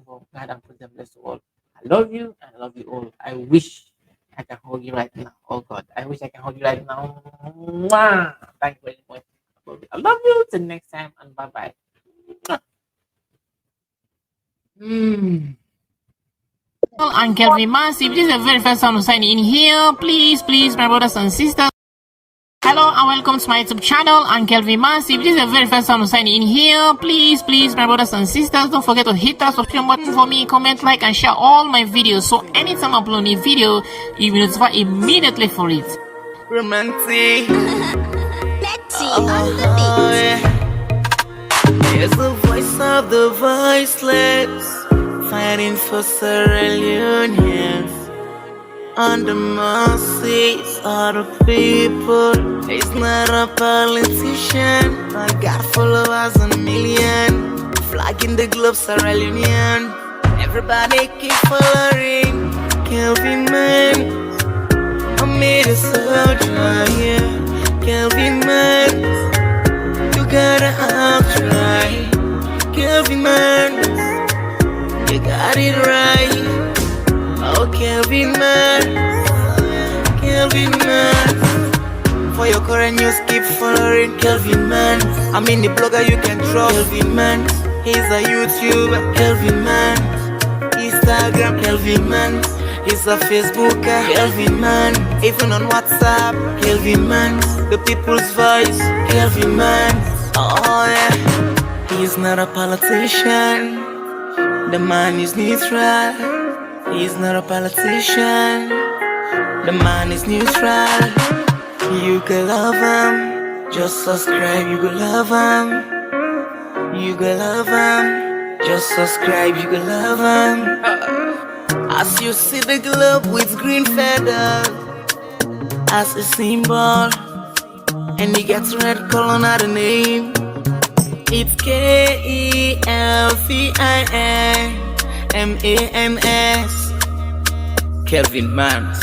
for God and put them bless you all. I love you and I love you all. I wish I can hold you right now. Oh God, I wish I can hold you right now. Mwah! Thank you very much. I love you. Till next time and bye bye. And Kelvin Massive, this is the very first time I'm signing in here. Please, my brothers and sisters. Hello and welcome to my YouTube channel. I'm Kelvin Massive. This is the very first time I'm signing in here. Please, my brothers and sisters, don't forget to hit that subscription button for me, comment, like, and share all my videos. So anytime I upload a new video, you'll be notified immediately for it. Romantic. Let's see on the beat. Here's the voice of the voiceless, fighting for Sierra Leoneans. On the mercies of the people. He's not a politician, I got followers a million. Flagging the globe, Sierra Leonean. Everybody keep following Kelvin man. I made a soldier, yeah. Kelvin man, you gotta try. Kelvin man, you got it right. Oh, Kelvin man, for your current news, keep following Kelvin man. I'm in the blogger, you can trust Kelvin man. He's a YouTuber, Kelvin man. Instagram, Kelvin man. He's a Facebooker, Kelvin man. Even on WhatsApp, Kelvin man. The people's voice, Kelvin man. Oh yeah, he's not a politician. The man is neutral. He's not a politician. The man is neutral. You can love him. Just subscribe, you can love him. You can love him. Just subscribe, you can love him. As you see the globe with green feathers as a symbol, and he gets red color, not a name. It's KELVINMANS, Kelvin Mans.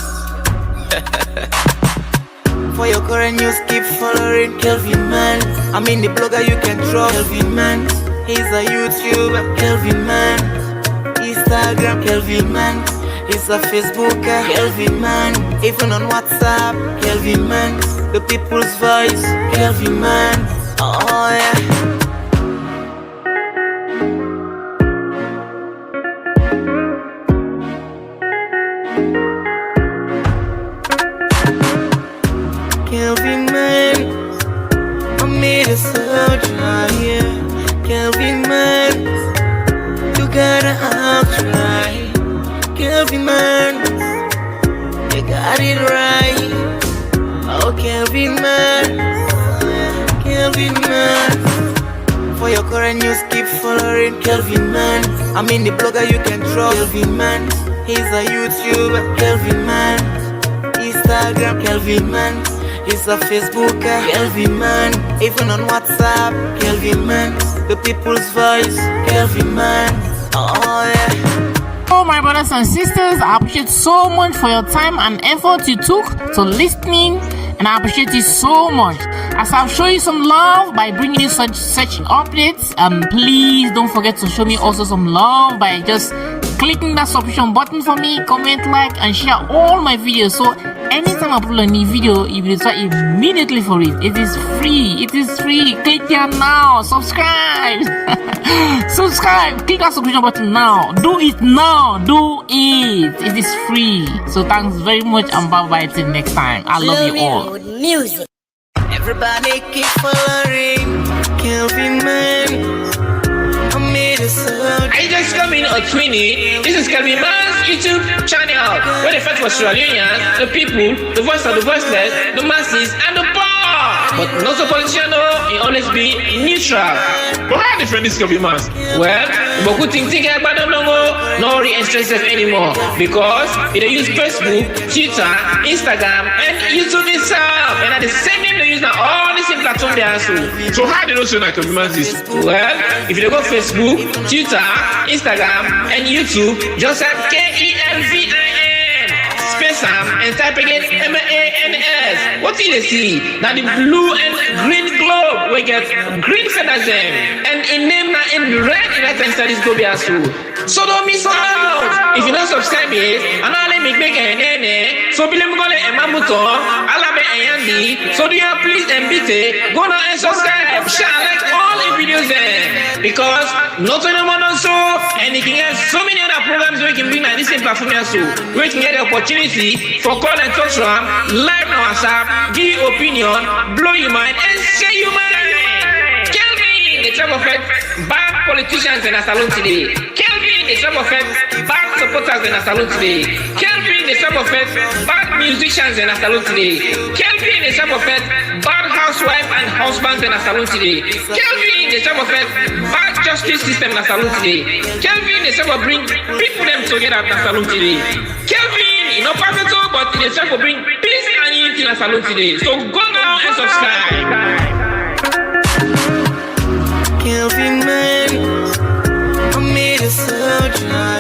For your current news, keep following Kelvin Mans. I'm in the blogger, you can trust Kelvin Mans. He's a YouTuber, Kelvin Mans. Instagram, Kelvin Mans. He's a Facebooker, Kelvin Mans. Even on WhatsApp, Kelvin Mans. The people's voice, Kelvin Mans. Oh yeah. Kelvin Man. For your current news, keep following Kelvin Man. I mean the blogger you can trust. Kelvin Man. He's a YouTuber. Kelvin Man. Instagram. Kelvin Man. He's a Facebooker. Kelvin Man. Even on WhatsApp. Kelvin Man. The people's voice. Kelvin Man. Oh yeah. Oh, my brothers and sisters, I appreciate so much for your time and effort you took to listening, and I appreciate you so much. As I've shown you some love by bringing you such updates, please don't forget to show me also some love by just clicking that subscription button for me, comment, like, and share all my videos. So anytime I upload a new video, you will start immediately for it. It is free. It is free. Click here now. Subscribe. Subscribe. Click that subscription button now. Do it now. Do it. It is free. So thanks very much, and bye bye till next time. I love you all. Music. Everybody keep following Kelvin Man. I made a song. I just come in on Twinny. This is Kelvin Man's YouTube channel, where the fight for Australians, the people, the voice of the voiceless, the masses, and the poor. But not so politician, it always be neutral. But how different is Kelvin Man's? Well, but good thing about no re-interest anymore, because they use Facebook, Twitter, Instagram, and YouTube itself, and at the same time they use now all the same platform they are. So how do you know so that Kelvin Man's is? Well, if you go Facebook, Twitter, Instagram, and YouTube, just type KELVIN, space and type again MANS. What did they see? Now the blue and green globe we get green feathers them, and in name now in red in that studies go be as well. So don't miss out. If you don't subscribe it, and all they make a so be them go to Mamuto, Alabe and so do you please and beat go now and subscribe, share, like all the videos there, because not only one also, and you can get so many other programs we can bring on this same platform also. We can get the opportunity for call and talk from live on WhatsApp, give you opinion, blow your mind, and share your mind. Kelvin, the type of bad politicians in a salon today. Kelvin, the type of bad supporters in a salon today. Kelvin, the type of bad musicians in a salon today. Kelvin, the type of bad housewife and husbands in a salon today. Kelvin, the type of bad justice system in a salon today. Kelvin, the type of bring people them together in a salon today. Kelvin, you know, perfect, but the type of bring peace and unity in a salon today. So go now and subscribe. Kelvin Man, I made a surgery.